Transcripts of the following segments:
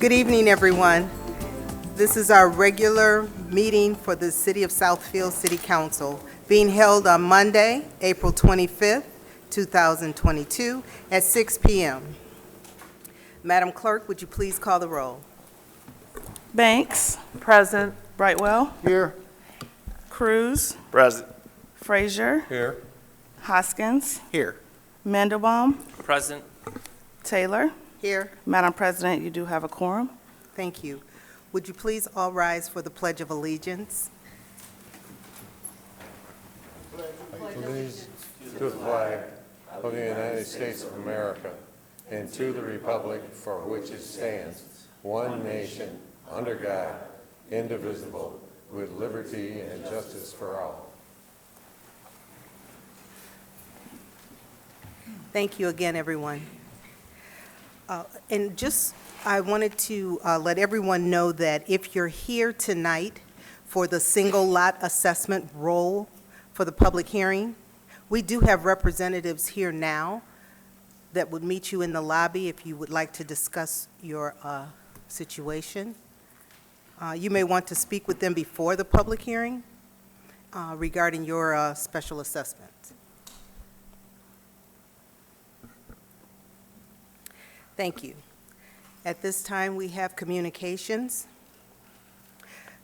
Good evening, everyone. This is our regular meeting for the City of Southfield City Council, being held on Monday, April 25th, 2022, at 6 p.m. Madam Clerk, would you please call the roll? Banks. Present. Brightwell. Here. Cruz. Present. Frazier. Here. Hoskins. Here. Mandelbaum. Present. Taylor. Here. Madam President, you do have a quorum. Thank you. Would you please all rise for the Pledge of Allegiance? Allegiance to the flag of the United States of America and to the republic for which it stands, one nation, under God, indivisible, with liberty and justice for all. Thank you again, everyone. I wanted to let everyone know that if you're here tonight for the single lot assessment roll for the public hearing, we do have representatives here now that would meet you in the lobby if you would like to discuss your situation. You may want to speak with them before the public hearing regarding your special assessment. Thank you. At this time, we have communications.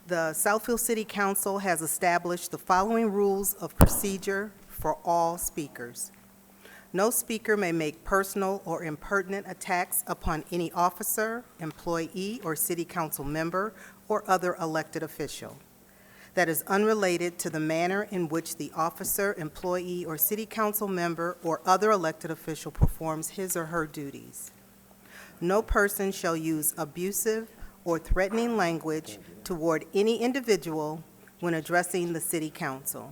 The Southfield City Council has established the following rules of procedure for all speakers. No speaker may make personal or impertinent attacks upon any officer, employee, or city council member or other elected official that is unrelated to the manner in which the officer, employee, or city council member or other elected official performs his or her duties. No person shall use abusive or threatening language toward any individual when addressing the city council.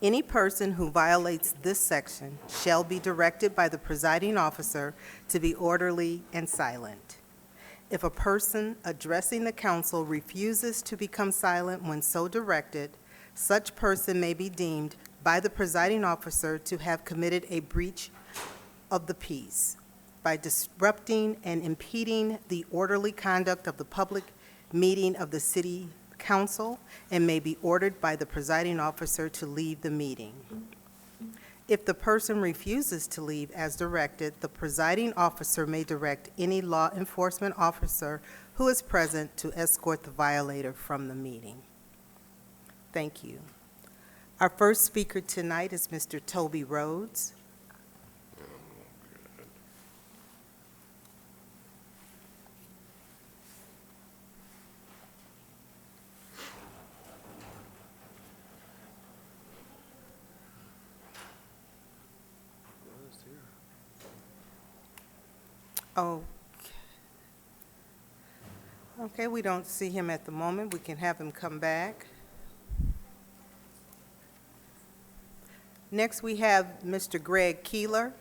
Any person who violates this section shall be directed by the presiding officer to be orderly and silent. If a person addressing the council refuses to become silent when so directed, such person may be deemed by the presiding officer to have committed a breach of the peace by disrupting and impeding the orderly conduct of the public meeting of the city council and may be ordered by the presiding officer to leave the meeting. If the person refuses to leave as directed, the presiding officer may direct any law enforcement officer who is present to escort the violator from the meeting. Thank you. Our first speaker tonight is Mr. Toby Rhodes. Okay, we don't see him at the moment. We can have him come back. Next, we have Mr. Greg Keeler.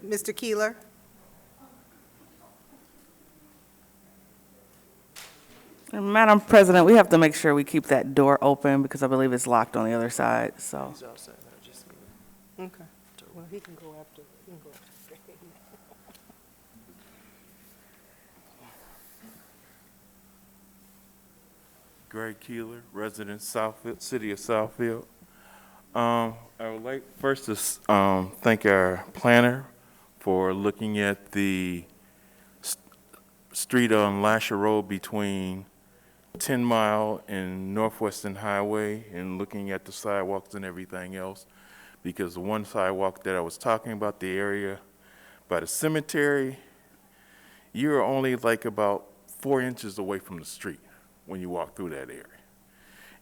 Mr. Keeler? Madam President, we have to make sure we keep that door open because I believe it's locked on the other side, so. Okay. Well, he can go after. He can go after. Greg Keeler, resident Southfield, City of Southfield. I would like first to thank our planner for looking at the street on Lasher Road between 10 Mile and Northwestern Highway and looking at the sidewalks and everything else. Because the one sidewalk that I was talking about, the area by the cemetery, you're only like about 4 inches away from the street when you walk through that area.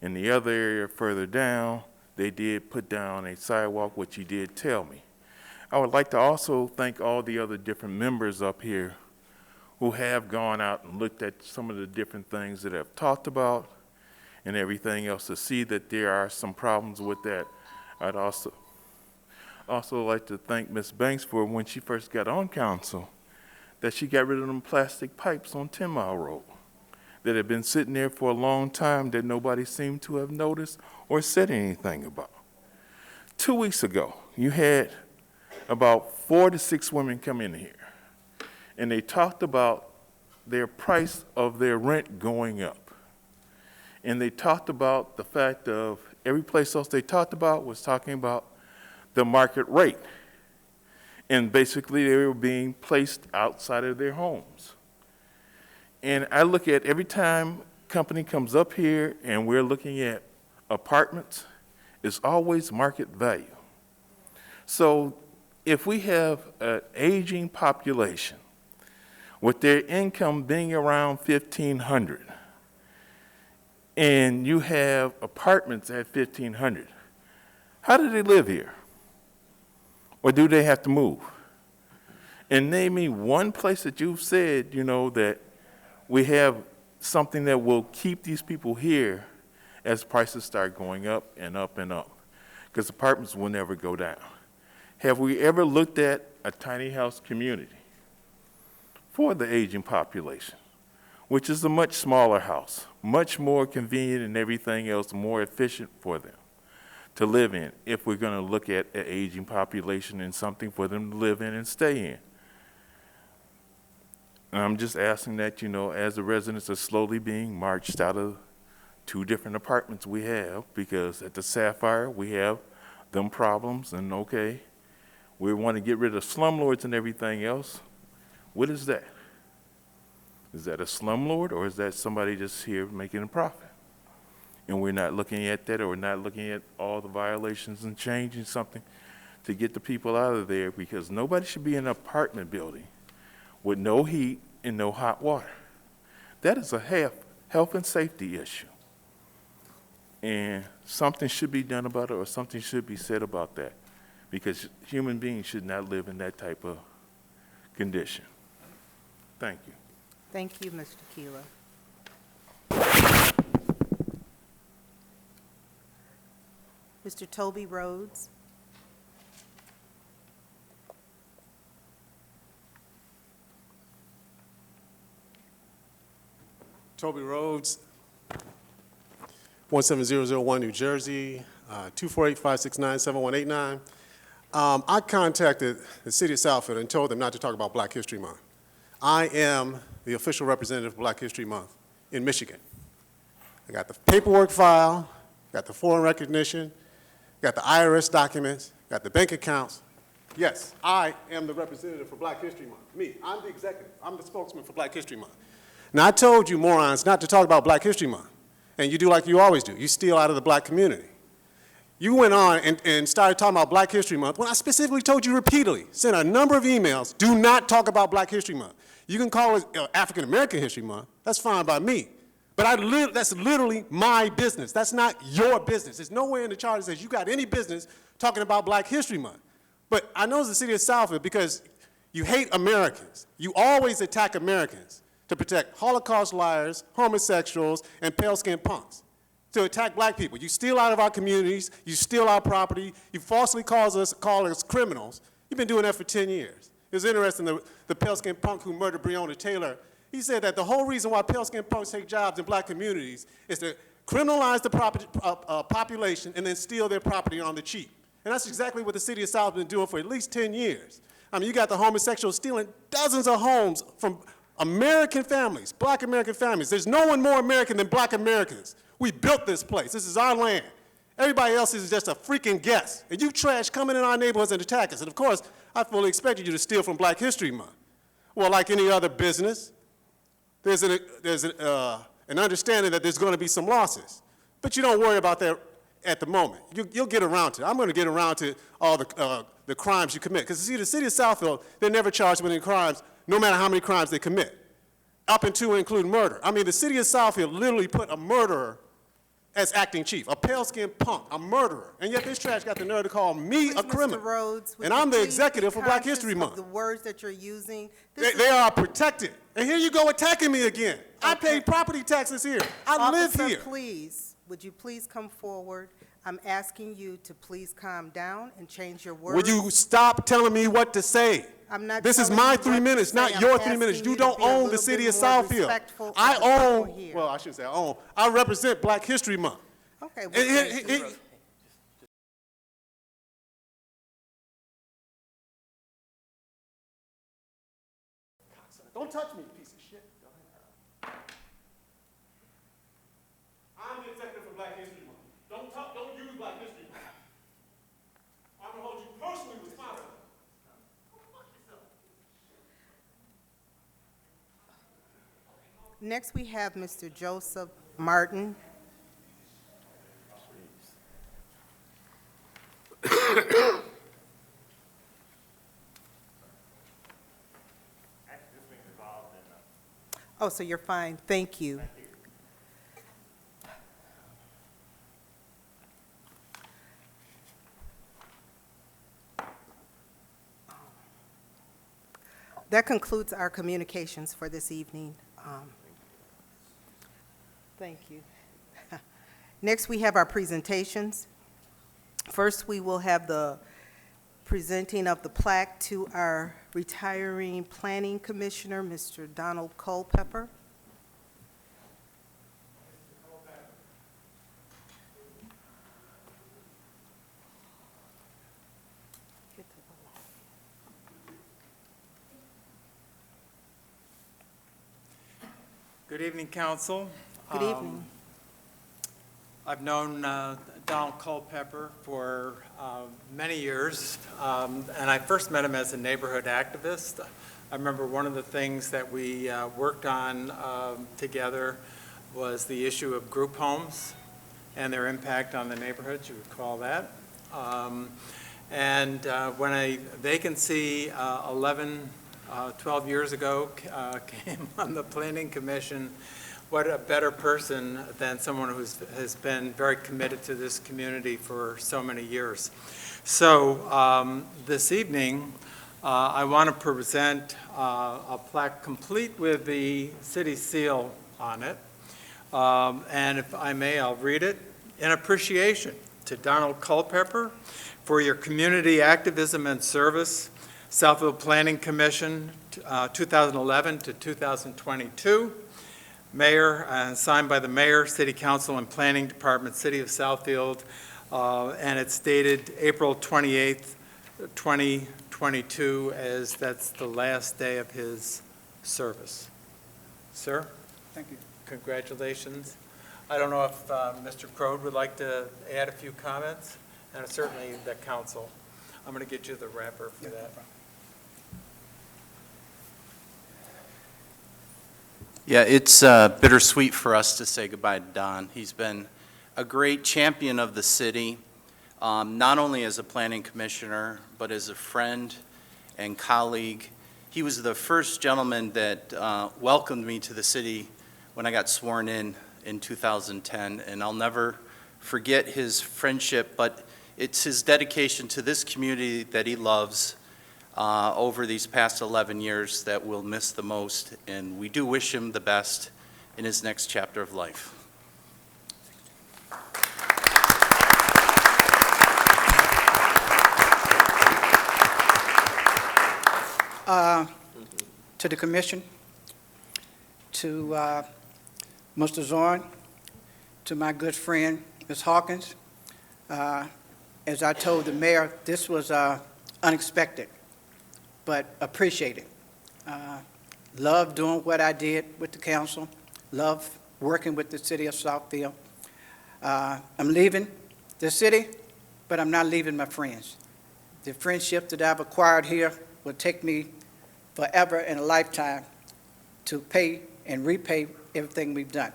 In the other area further down, they did put down a sidewalk, which he did tell me. I would like to also thank all the other different members up here who have gone out and looked at some of the different things that I've talked about and everything else to see that there are some problems with that. I'd also like to thank Ms. Banks for when she first got on council, that she got rid of them plastic pipes on 10 Mile Road that had been sitting there for a long time that nobody seemed to have noticed or said anything about. 2 weeks ago, you had about 4 to 6 women come in here, and they talked about their price of their rent going up. And they talked about the fact of every place else they talked about was talking about the market rate. And basically they were being placed outside of their homes. And I look at every time company comes up here and we're looking at apartments, it's always market value. So if we have an aging population with their income being around $1,500, and you have apartments at $1,500, how do they live here? Or do they have to move? And name me one place that you've said, you know, that we have something that will keep these people here as prices start going up and up and up, because apartments will never go down. Have we ever looked at a tiny house community for the aging population, which is a much smaller house, much more convenient and everything else, more efficient for them to live in, if we're going to look at an aging population and something for them to live in and stay in? And I'm just asking that, you know, as the residents are slowly being marched out of 2 different apartments we have, because at the Sapphire, we have them problems, and okay, we want to get rid of slumlords and everything else. What is that? Is that a slumlord, or is that somebody just here making a profit? And we're not looking at that, or we're not looking at all the violations and changing something to get the people out of there, because nobody should be in an apartment building with no heat and no hot water. That is a health and safety issue. And something should be done about it, or something should be said about that, because human beings should not live in that type of condition. Thank you. Thank you, Mr. Keeler. Mr. Toby Rhodes. Toby Rhodes, 17001 New Jersey, 248-569-7189. I contacted the city of Southfield and told them not to talk about Black History Month. I am the official representative of Black History Month in Michigan. I got the paperwork file, got the foreign recognition, got the IRS documents, got the bank accounts. Yes, I am the representative for Black History Month. Me, I'm the executive. I'm the spokesman for Black History Month. Now, I told you morons not to talk about Black History Month, and you do like you always do. You steal out of the black community. You went on and started talking about Black History Month when I specifically told you repeatedly, sent a number of emails, do not talk about Black History Month. You can call it African American History Month. That's fine by me. But that's literally my business. That's not your business. There's nowhere in the charter that says you got any business talking about Black History Month. But I know it's the city of Southfield because you hate Americans. You always attack Americans to protect Holocaust liars, homosexuals, and pale-skinned punks. To attack black people. You steal out of our communities, you steal our property, you falsely call us criminals. You've been doing that for 10 years. It was interesting, the pale-skinned punk who murdered Breonna Taylor, he said that the whole reason why pale-skinned punks take jobs in black communities is to criminalize the population and then steal their property on the cheap. And that's exactly what the city of South has been doing for at least 10 years. I mean, you got the homosexuals stealing dozens of homes from American families, black American families. There's no one more American than black Americans. We built this place. This is our land. Everybody else is just a freaking guest. And you trash coming in our neighborhoods and attack us. And of course, I fully expected you to steal from Black History Month. Well, like any other business, there's an understanding that there's going to be some losses. But you don't worry about that at the moment. You'll get around to it. I'm going to get around to all the crimes you commit. Because see, the city of Southfield, they're never charged with any crimes, no matter how many crimes they commit, up and to and including murder. I mean, the city of Southfield literally put a murderer as acting chief, a pale-skinned punk, a murderer. And yet this trash got the nerve to call me a criminal. Mr. Rhodes, and I'm the executive for Black History Month. The words that you're using. They are protected. And here you go attacking me again. Okay. I pay property taxes here. I live here. Please, would you please come forward? I'm asking you to please calm down and change your words. Would you stop telling me what to say? I'm not. This is my 3 minutes, not your 3 minutes. You don't own the city of Southfield. I own, well, I shouldn't say I own. I represent Black History Month. Okay. Don't touch me, you piece of shit. I'm the executive for Black History Month. Don't use Black History Month. I'm gonna hold you personally responsible. Next, we have Mr. Joseph Martin. Oh, so you're fine. Thank you. That concludes our communications for this evening. Thank you. Next, we have our presentations. First, we will have the presenting of the plaque to our retiring planning commissioner, Mr. Donald Culpepper. Good evening, Council. Good evening. I've known Donald Culpepper for many years, and I first met him as a neighborhood activist. I remember one of the things that we worked on together was the issue of group homes and their impact on the neighborhoods. You recall that. And when a vacancy 12 years ago came on the Planning Commission, what a better person than someone who has been very committed to this community for so many years. So this evening, I want to present a plaque complete with the city seal on it. And if I may, I'll read it. In appreciation to Donald Culpepper for your community activism and service, Southfield Planning Commission, 2011 to 2022. Mayor, signed by the Mayor, City Council, and Planning Department, City of Southfield, and it's dated April 28th, 2022, as that's the last day of his service. Sir? Thank you. Congratulations. I don't know if Mr. Crode would like to add a few comments, and certainly the council. I'm going to get you the wrapper for that. Yeah, it's bittersweet for us to say goodbye to Don. He's been a great champion of the city, not only as a planning commissioner, but as a friend and colleague. He was the first gentleman that welcomed me to the city when I got sworn in 2010, and I'll never forget his friendship, but it's his dedication to this community that he loves over these past 11 years that we'll miss the most, and we do wish him the best in his next chapter of life. To the commission, to Mr. Zorn, to my good friend, Ms. Hawkins. As I told the mayor, this was unexpected, but appreciated. Love doing what I did with the council, love working with the city of Southfield. I'm leaving the city, but I'm not leaving my friends. The friendship that I've acquired here will take me forever and a lifetime to pay and repay everything we've done.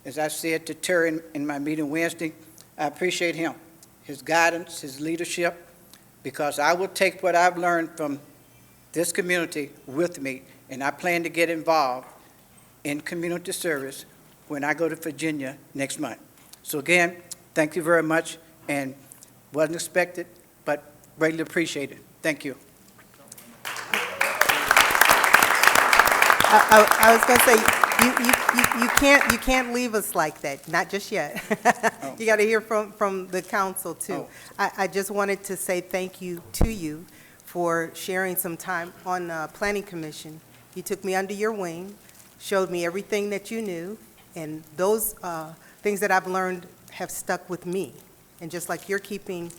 As I said to Terry in my meeting Wednesday, I appreciate him, his guidance, his leadership, because I will take what I've learned from this community with me, and I plan to get involved in community service when I go to Virginia next month. So again, thank you very much, and wasn't expected, but greatly appreciated. Thank you. I was going to say, you can't leave us like that, not just yet. You got to hear from the council, too. I just wanted to say thank you to you for sharing some time on the Planning Commission. You took me under your wing, showed me everything that you knew, and those things that I've learned have stuck with me. And just like you're keeping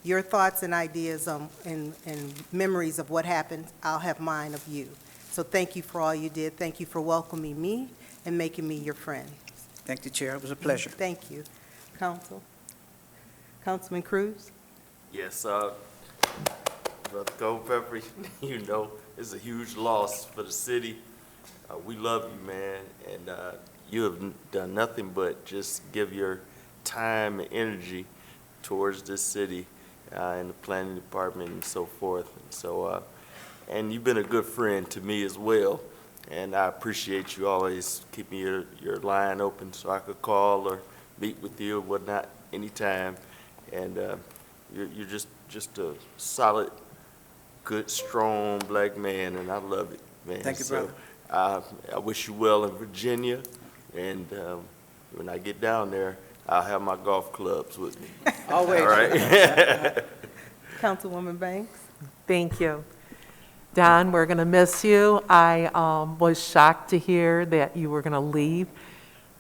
your thoughts and ideas and memories of what happened, I'll have mine of you. So thank you for all you did. Thank you for welcoming me and making me your friend. Thank you, Chair. It was a pleasure. Thank you. Councilman Cruz? Yes, Brother Culpepper, you know, it's a huge loss for the city. We love you, man, and you have done nothing but just give your time and energy towards this city and the planning department and so forth. And so, and you've been a good friend to me as well, and I appreciate you always keeping your line open so I could call or meet with you or whatnot anytime. And you're just a solid, good, strong black man, and I love it, man. Thank you, brother. I wish you well in Virginia, and when I get down there, I'll have my golf clubs with me. Always. All right? Councilwoman Banks? Thank you. Don, we're going to miss you. I was shocked to hear that you were going to leave.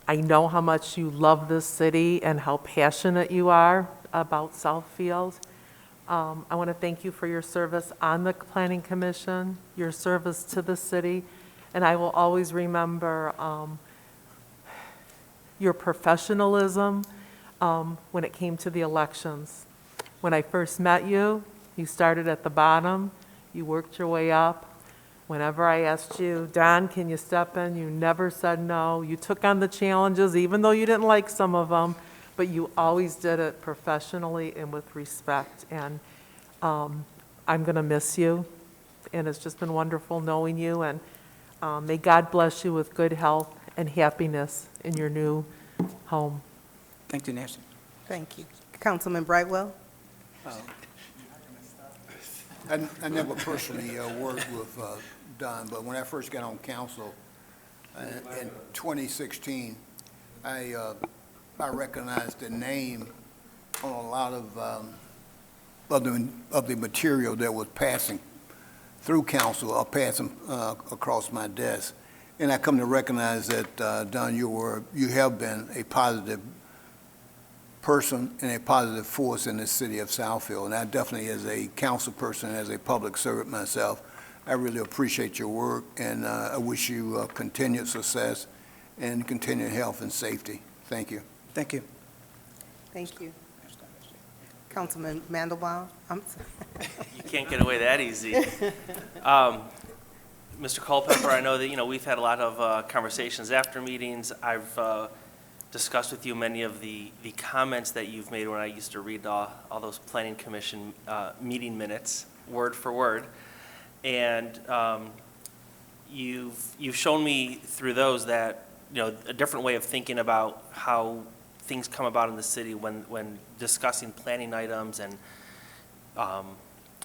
I know how much you love this city and how passionate you are about Southfield. I want to thank you for your service on the Planning Commission, your service to the city, and I will always remember your professionalism when it came to the elections. When I first met you, you started at the bottom, you worked your way up. Whenever I asked you, Don, can you step in? You never said no. You took on the challenges, even though you didn't like some of them, but you always did it professionally and with respect. And I'm going to miss you, and it's just been wonderful knowing you. And may God bless you with good health and happiness in your new home. Thank you, Nancy. Thank you. Councilman Brightwell? I never personally worked with Don, but when I first got on council in 2016, I recognized the name on a lot of the material that was passing through council or passing across my desk. And I come to recognize that, Don, you have been a positive person and a positive force in the city of Southfield. And I definitely, as a council person, as a public servant myself, I really appreciate your work, and I wish you continued success and continued health and safety. Thank you. Thank you. Thank you. Councilman Mandelbaum? I'm sorry. You can't get away that easy. Mr. Culpepper, I know that, we've had a lot of conversations after meetings. I've discussed with you many of the comments that you've made when I used to read all those Planning Commission meeting minutes, word for word. And you've shown me through those that, a different way of thinking about how things come about in the city when discussing planning items and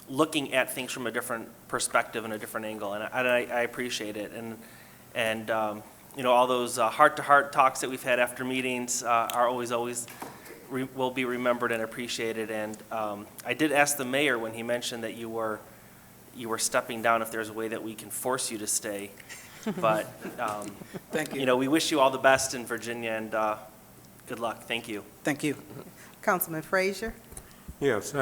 looking at things from a different perspective and a different angle, and I appreciate it. And all those heart-to-heart talks that we've had after meetings are always will be remembered and appreciated. And I did ask the mayor when he mentioned that you were stepping down if there's a way that we can force you to stay. But Thank you. we wish you all the best in Virginia, and good luck. Thank you. Thank you. Councilman Frazier? Yes,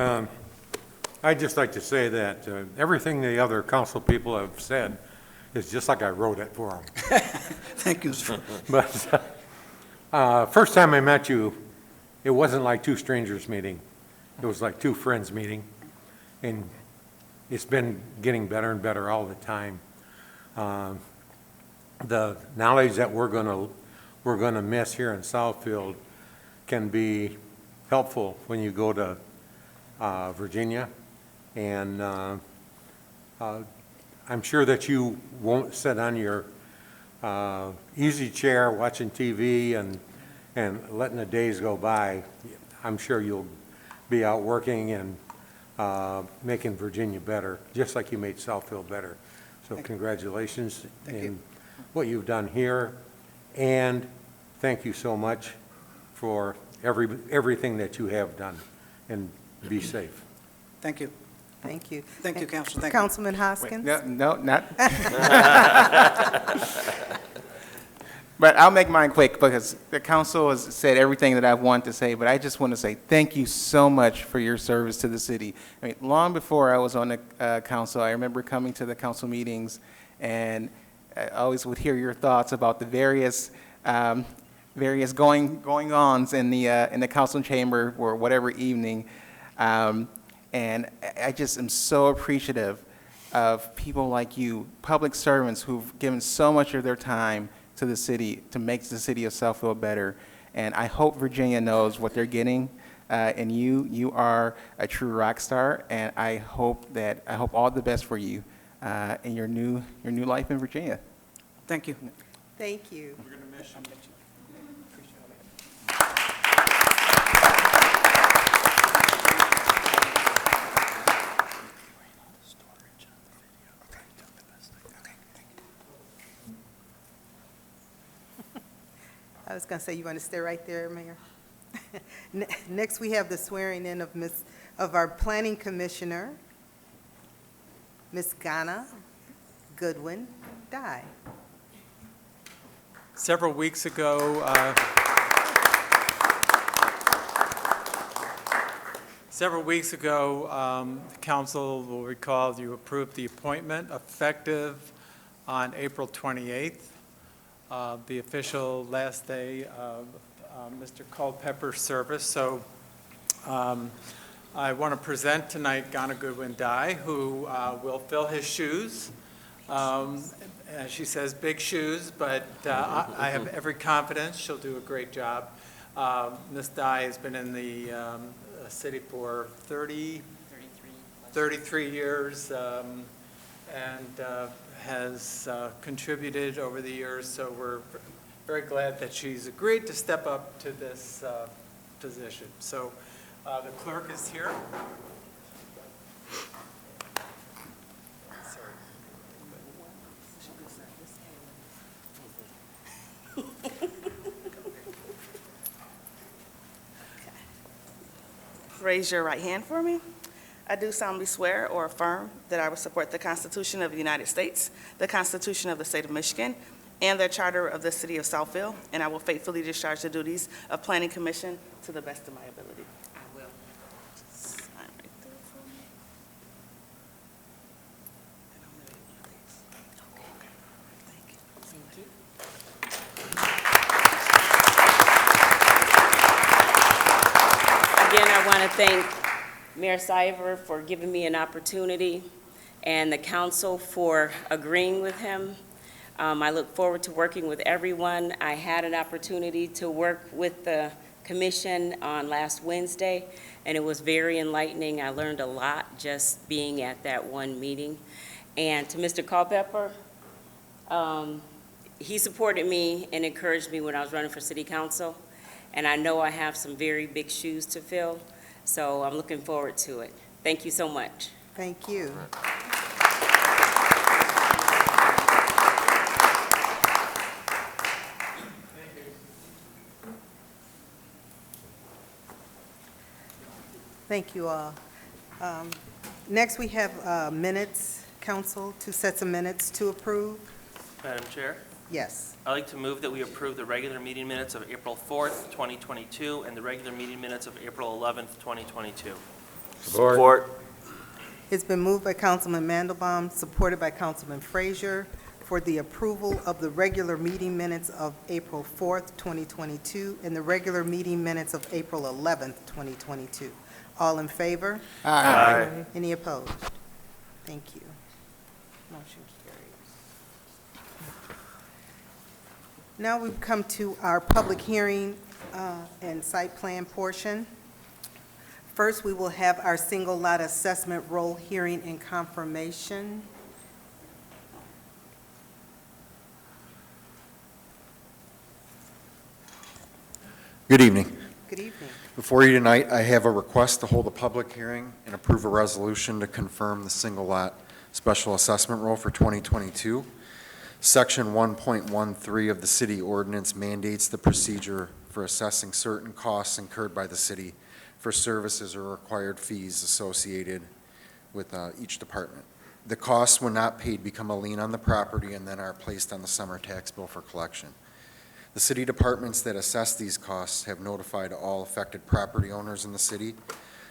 I'd just like to say that everything the other council people have said is just like I wrote it for them. Thank you, sir. But first time I met you, it wasn't like two strangers meeting. It was like two friends meeting. And it's been getting better and better all the time. The knowledge that we're gonna miss here in Southfield can be helpful when you go to Virginia. And I'm sure that you won't sit on your easy chair watching TV and letting the days go by. I'm sure you'll be out working and making Virginia better, just like you made Southfield better. So congratulations in what you've done here, and thank you so much for everything that you have done, and be safe. Thank you. Thank you. Thank you, Council. Thank you. Councilman Hoskins? No, not. But I'll make mine quick because the council has said everything that I want to say, but I just want to say thank you so much for your service to the city. I mean, long before I was on the council, I remember coming to the council meetings And I always would hear your thoughts about the various going-ons in the council chamber or whatever evening. And I just am so appreciative of people like you, public servants who've given so much of their time to the city to make the city of Southfield better. And I hope Virginia knows what they're getting. And you are a true rock star. And I hope all the best for you in your new life in Virginia. Thank you. Thank you. We're going to miss you. I was going to say, you want to stay right there, Mayor? Next, we have the swearing in of our Planning Commissioner, Ms. Ghana Goodwin Dye. Several weeks ago, the council will recall you approved the appointment effective on April 28th, the official last day of Mr. Culpepper's service. So I want to present tonight Ghana Goodwin Dye, who will fill his shoes. As she says, big shoes, but I have every confidence she'll do a great job. Ms. Dye has been in the city for 33 years and has contributed over the years, so we're very glad that she's agreed to step up to this position. So the clerk is here. Raise your right hand for me. I do solemnly swear or affirm that I will support the Constitution of the United States, the Constitution of the State of Michigan, and the Charter of the City of Southfield, and I will faithfully discharge the duties of Planning Commission to the best of my ability. I will. Sign right there for me. And I'm gonna do this. Okay. Thank you. Thank you. Again, I want to thank Mayor Siver for giving me an opportunity and the council for agreeing with him. I look forward to working with everyone. I had an opportunity to work with the commission on last Wednesday, and it was very enlightening. I learned a lot just being at that one meeting. And to Mr. Culpepper, he supported me and encouraged me when I was running for city council. And I know I have some very big shoes to fill, so I'm looking forward to it. Thank you so much. Thank you. Thank you all. Next, we have minutes, council, 2 sets of minutes to approve. Madam Chair, Yes. I'd like to move that we approve the regular meeting minutes of April 4th, 2022, and the regular meeting minutes of April 11th, 2022. Support. It's been moved by Councilman Mandelbaum, supported by Councilman Frazier, for the approval of the regular meeting minutes of April 4th, 2022, and the regular meeting minutes of April 11th, 2022. All in favor? Aye. Any opposed? Thank you. Motion carries. Now we've come to our public hearing and site plan portion. First, we will have our single lot assessment roll hearing and confirmation. Good evening. Good evening. Before you tonight, I have a request to hold a public hearing and approve a resolution to confirm the single lot special assessment roll for 2022. Section 1.13 of the city ordinance mandates the procedure for assessing certain costs incurred by the city for services or required fees associated with each department. The costs, when not paid, become a lien on the property and then are placed on the summer tax bill for collection. The city departments that assess these costs have notified all affected property owners in the city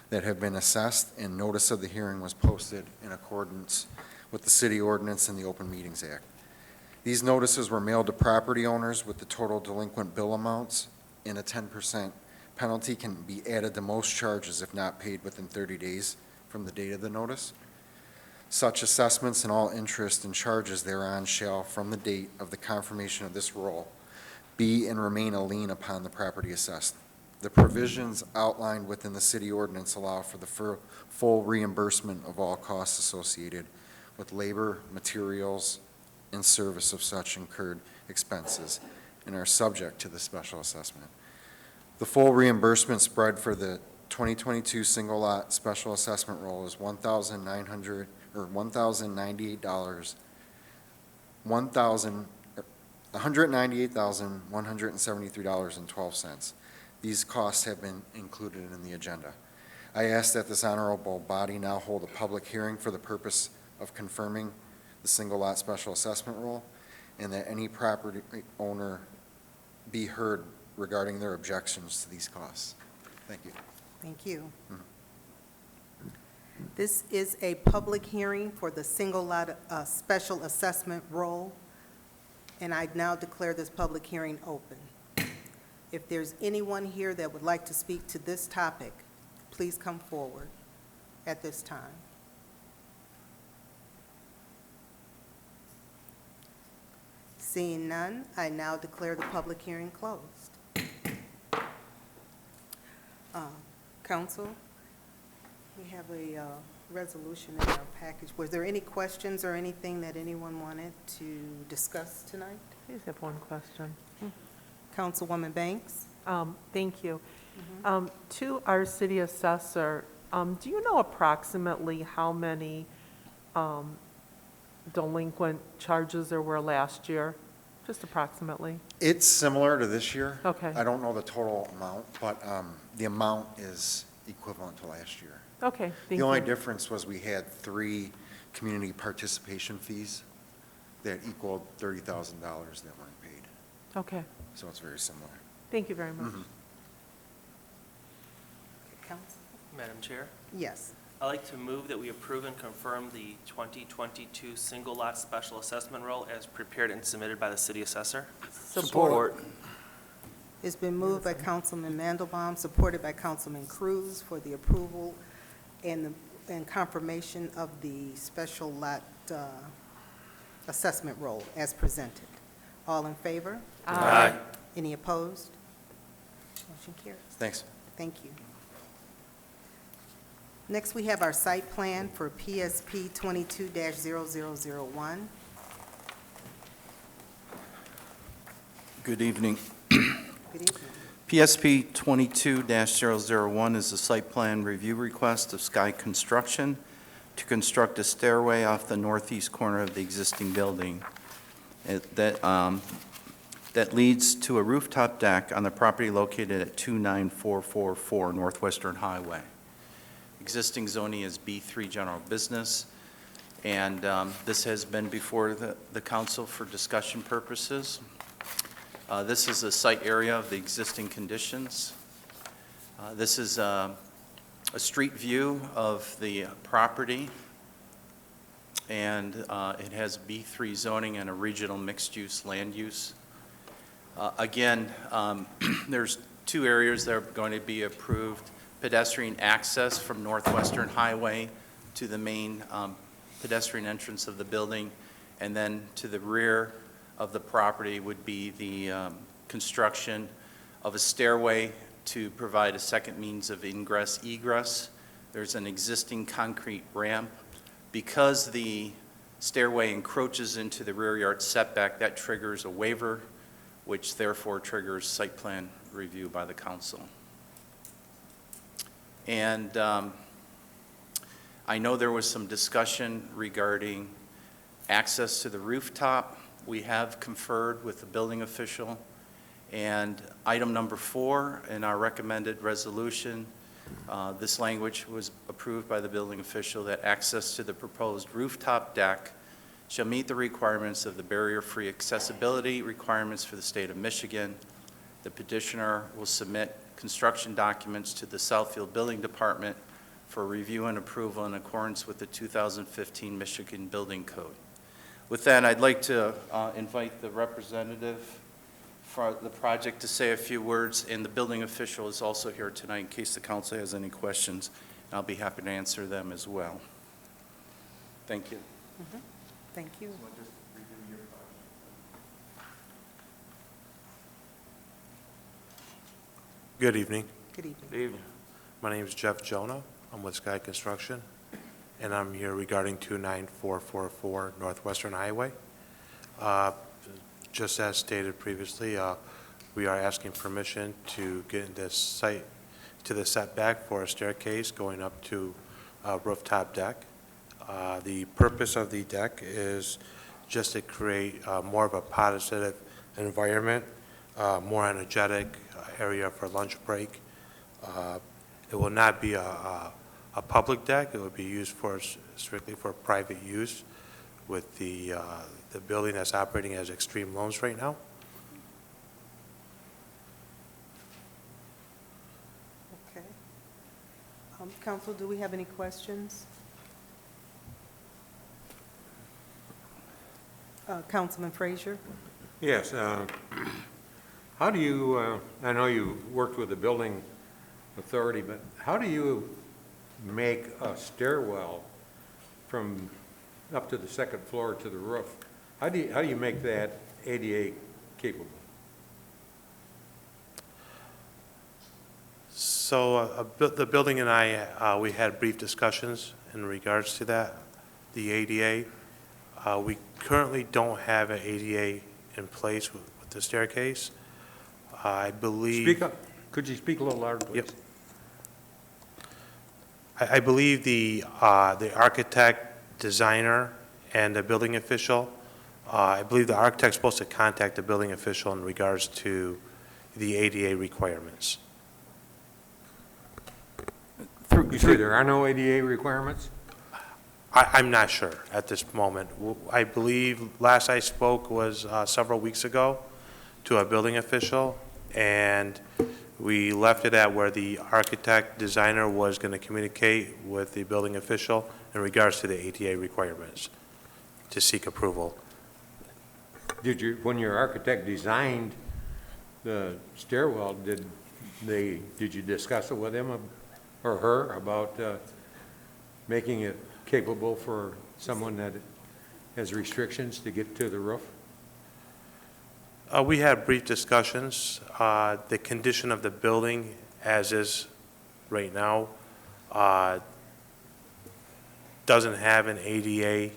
that have been assessed, and notice of the hearing was posted in accordance with the city ordinance and the Open Meetings Act. These notices were mailed to property owners with the total delinquent bill amounts, and a 10% penalty can be added to most charges if not paid within 30 days from the date of the notice. Such assessments and all interest and charges thereon shall, from the date of the confirmation of this roll, be and remain a lien upon the property assessed. The provisions outlined within the city ordinance allow for the full reimbursement of all costs associated with labor, materials, and service of such incurred expenses, and are subject to the special assessment. The full reimbursement spread for the 2022 single lot special assessment roll is $1,998, $198,173.12. These costs have been included in the agenda. I ask that this honorable body now hold a public hearing for the purpose of confirming the single lot special assessment roll, and that any property owner be heard regarding their objections to these costs. Thank you. Thank you. This is a public hearing for the single lot special assessment roll, and I now declare this public hearing open. If there's anyone here that would like to speak to this topic, please come forward at this time. Seeing none, I now declare the public hearing closed. Council, we have a resolution in our package. Was there any questions or anything that anyone wanted to discuss tonight? I just have one question. Councilwoman Banks? Thank you. To our city assessor, do you know approximately how many delinquent charges there were last year? Just approximately. It's similar to this year. Okay. I don't know the total amount, but the amount is equivalent to last year. Okay, thank you. The only difference was we had 3 community participation fees that equaled $30,000 that weren't paid. Okay, So it's very similar. thank you very much. Mhm. Council? Madam Chair, Yes. I'd like to move that we approve and confirm the 2022 single lot special assessment roll as prepared and submitted by the city assessor. Support. It's been moved by Councilman Mandelbaum, supported by Councilman Cruz for the approval and confirmation of the special lot assessment roll as presented. All in favor? Aye. Any opposed? Motion carries. Thanks. Thank you. Next, we have our site plan for PSP 22-0001. Good evening. Good evening. PSP 22-001 is a site plan review request of Sky Construction to construct a stairway off the northeast corner of the existing building that leads to a rooftop deck on the property located at 29444 Northwestern Highway. Existing zoning is B3 General Business, and this has been before the council for discussion purposes. This is a site area of the existing conditions. This is a street view of the property, and it has B3 zoning and a regional mixed-use land use. Again, there's 2 areas that are going to be approved: pedestrian access from Northwestern Highway to the main pedestrian entrance of the building, and then to the rear of the property would be the construction of a stairway to provide a second means of ingress, egress. There's an existing concrete ramp. Because the stairway encroaches into the rear yard setback, that triggers a waiver, which therefore triggers site plan review by the council. And I know there was some discussion regarding access to the rooftop. We have conferred with the building official, and item number 4 in our recommended resolution, this language was approved by the building official that access to the proposed rooftop deck shall meet the requirements of the barrier-free accessibility requirements for the state of Michigan. The petitioner will submit construction documents to the Southfield Building Department for review and approval in accordance with the 2015 Michigan Building Code. With that, I'd like to invite the representative for the project to say a few words, and the building official is also here tonight in case the council has any questions. I'll be happy to answer them as well. Thank you. Thank you. Good evening. Good evening. Good evening. My name is Jeff Jonah. I'm with Sky Construction, and I'm here regarding 29444 Northwestern Highway. Just as stated previously, we are asking permission to get in this site to the setback for a staircase going up to a rooftop deck. The purpose of the deck is just to create more of a positive environment, more energetic area for lunch break. It will not be a public deck. It will be used for strictly for private use with the building that's operating as extreme loans right now. Okay. Council, do we have any questions? Councilman Frazier? Yes. How do you, I know you worked with the building authority, but how do you make a stairwell from up to the second floor to the roof? How do you make that ADA capable? So the building and I, we had brief discussions in regards to that, the ADA. We currently don't have an ADA in place with the staircase. I believe... Speak up. Could you speak a little louder, please? Yep. I believe the architect, designer, and the building official, I believe the architect's supposed to contact the building official in regards to the ADA requirements. You say there are no ADA requirements? I'm not sure at this moment. I believe last I spoke was several weeks ago to a building official, and we left it at where the architect designer was going to communicate with the building official in regards to the ADA requirements to seek approval. Did you, when your architect designed the stairwell, did you discuss it with him or her about making it capable for someone that has restrictions to get to the roof? We had brief discussions. The condition of the building as is right now doesn't have an ADA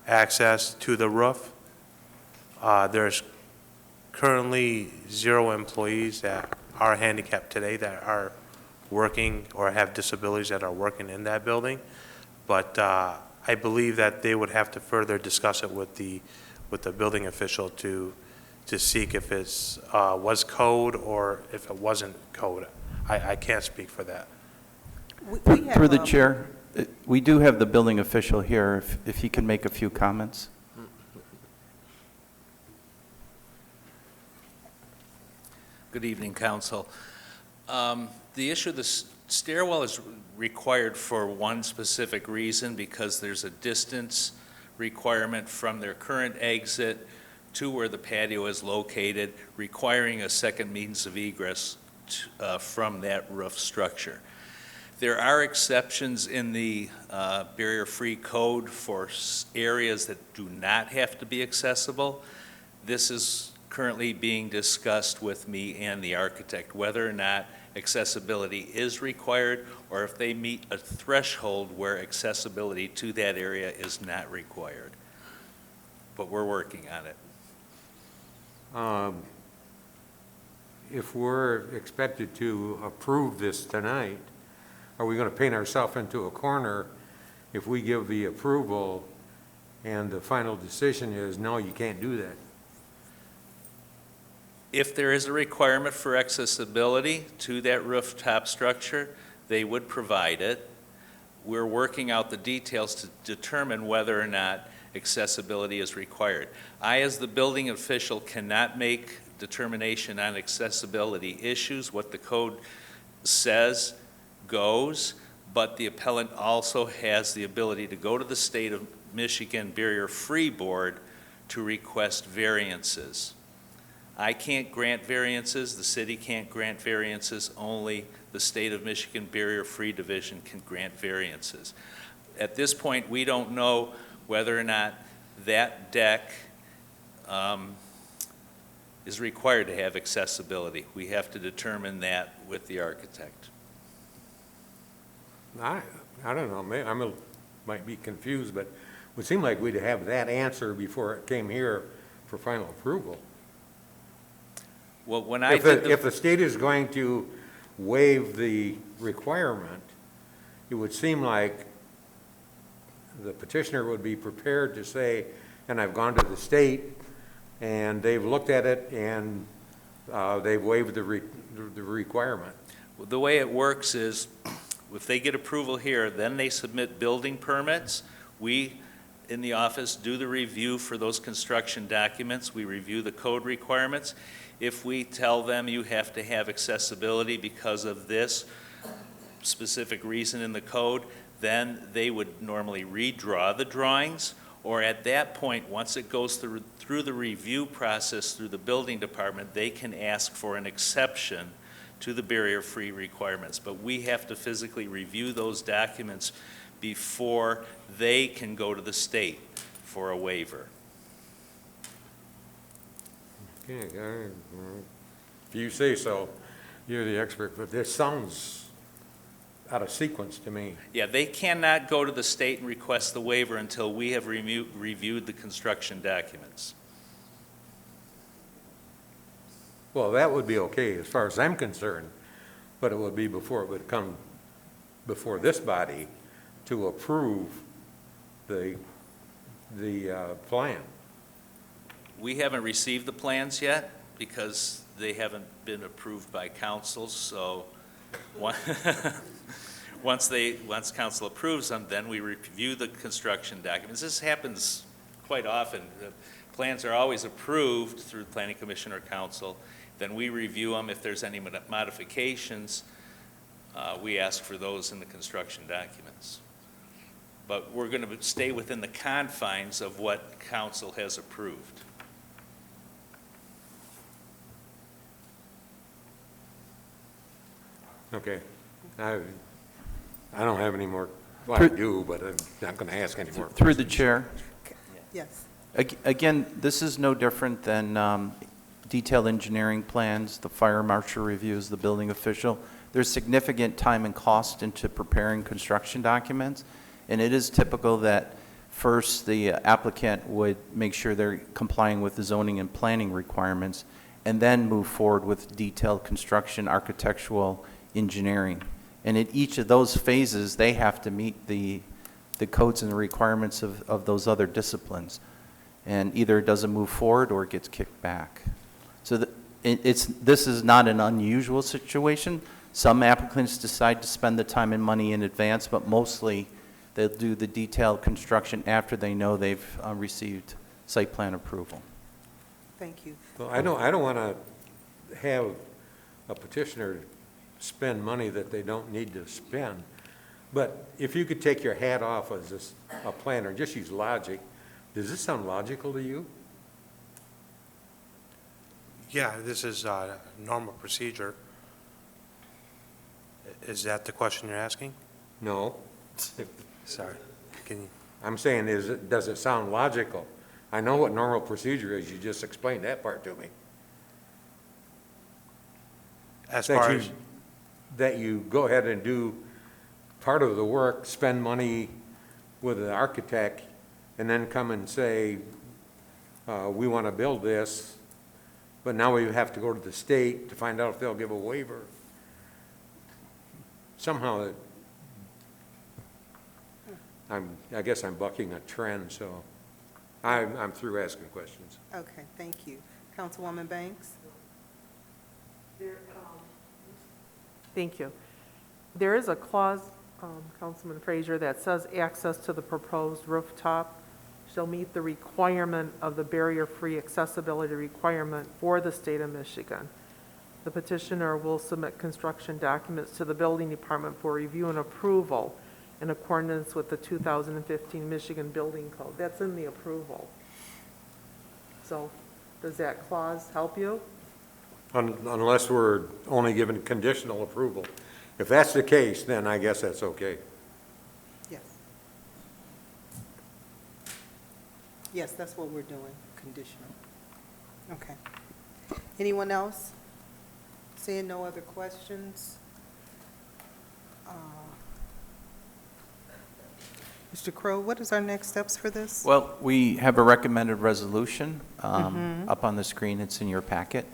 access to the roof. There's currently 0 employees that are handicapped today that are working or have disabilities that are working in that building. But I believe that they would have to further discuss it with the building official to seek if it was code or if it wasn't code. I can't speak for that. We have, Through the chair, we do have the building official here, if he can make a few comments. Good evening, Council. The issue of the stairwell is required for one specific reason, because there's a distance requirement from their current exit to where the patio is located, requiring a second means of egress from that roof structure. There are exceptions in the barrier-free code for areas that do not have to be accessible. This is currently being discussed with me and the architect, whether or not accessibility is required or if they meet a threshold where accessibility to that area is not required. But we're working on it. If we're expected to approve this tonight, are we going to paint ourselves into a corner if we give the approval and the final decision is, no, you can't do that? If there is a requirement for accessibility to that rooftop structure, they would provide it. We're working out the details to determine whether or not accessibility is required. I, as the building official, cannot make determination on accessibility issues. What the code says goes, but the appellant also has the ability to go to the State of Michigan Barrier-Free Board to request variances. I can't grant variances, the city can't grant variances, only the State of Michigan Barrier-Free Division can grant variances. At this point, we don't know whether or not that deck is required to have accessibility. We have to determine that with the architect. I don't know, might be confused, but it would seem like we'd have that answer before it came here for final approval. Well, when I If the state is going to waive the requirement, it would seem like the petitioner would be prepared to say, and I've gone to the state, and they've looked at it, and they've waived the requirement. The way it works is, if they get approval here, then they submit building permits. We, in the office, do the review for those construction documents. We review the code requirements. If we tell them you have to have accessibility because of this specific reason in the code, then they would normally redraw the drawings, or at that point, once it goes through the review process through the building department, they can ask for an exception to the barrier-free requirements. But we have to physically review those documents before they can go to the state for a waiver. Okay, if you say so, you're the expert, but this sounds out of sequence to me. Yeah, they cannot go to the state and request the waiver until we have reviewed the construction documents. Well, that would be okay as far as I'm concerned, but it would be before it would come before this body to approve the plan. We haven't received the plans yet because they haven't been approved by council, so once council approves them, then we review the construction documents. This happens quite often. The plans are always approved through planning commission or council. Then we review them. If there's any modifications, we ask for those in the construction documents. But we're going to stay within the confines of what council has approved. Okay. I don't have any more, well, I do, but I'm not going to ask any more. Through the chair. Yes. Again, this is no different than detailed engineering plans, the fire marshal reviews, the building official. There's significant time and cost into preparing construction documents, and it is typical that first the applicant would make sure they're complying with the zoning and planning requirements, and then move forward with detailed construction, architectural engineering. And in each of those phases, they have to meet the codes and the requirements of those other disciplines. And either it doesn't move forward or it gets kicked back. So this is not an unusual situation. Some applicants decide to spend the time and money in advance, but mostly they'll do the detailed construction after they know they've received site plan approval. Thank you. Well, I don't want to have a petitioner spend money that they don't need to spend. But if you could take your hat off as a planner, just use logic, does this sound logical to you? Yeah, this is a normal procedure. Is that the question you're asking? No. Sorry. Can you? I'm saying, does it sound logical? I know what normal procedure is, you just explained that part to me. As far as, That you go ahead and do part of the work, spend money with an architect, and then come and say, we want to build this, but now we have to go to the state to find out if they'll give a waiver. Somehow, I guess I'm bucking a trend, so I'm through asking questions. Okay, thank you. Councilwoman Banks? Thank you. There is a clause, Councilman Frazier, that says access to the proposed rooftop shall meet the requirement of the barrier-free accessibility requirement for the state of Michigan. The petitioner will submit construction documents to the building department for review and approval in accordance with the 2015 Michigan Building Code. That's in the approval. So does that clause help you? Unless we're only given conditional approval. If that's the case, then I guess that's okay. Yes. Yes, that's what we're doing, conditional. Okay. Anyone else? Seeing no other questions? Mr. Crowe, what is our next steps for this? Well, we have a recommended resolution up on the screen. It's in your packet.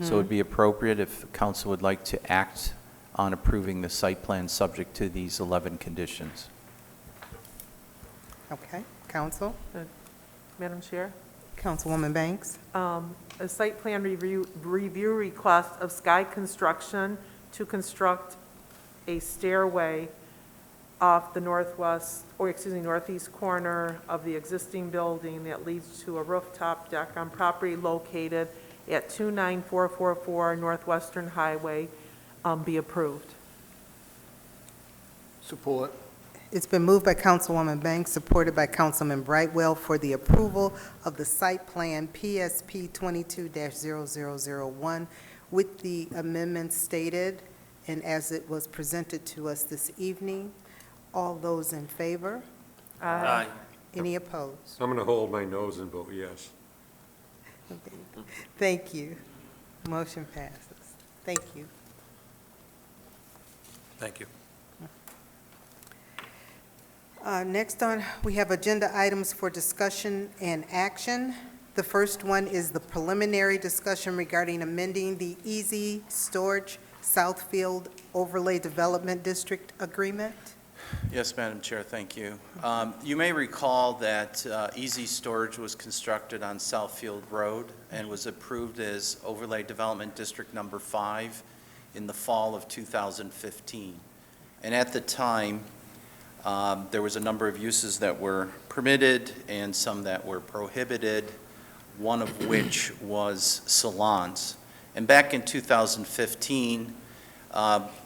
So it would be appropriate if council would like to act on approving the site plan subject to these 11 conditions. Okay, council? Madam Chair? Councilwoman Banks? A site plan review request of Sky Construction to construct a stairway off the northeast corner of the existing building that leads to a rooftop deck on property located at 29444 Northwestern Highway, be approved. Support. It's been moved by Councilwoman Banks, supported by Councilman Brightwell for the approval of the site plan PSP 22-0001 with the amendments stated and as it was presented to us this evening. All those in favor? Aye. Any opposed? I'm going to hold my nose and vote yes. Okay. Thank you. Motion passes. Thank you. Thank you. Next on, we have agenda items for discussion and action. The first one is the preliminary discussion regarding amending the Easy Storage Southfield Overlay Development District Agreement. Yes, Madam Chair, thank you. You may recall that Easy Storage was constructed on Southfield Road and was approved as Overlay Development District Number 5 in the fall of 2015. And at the time, there was a number of uses that were permitted and some that were prohibited, one of which was salons. And back in 2015,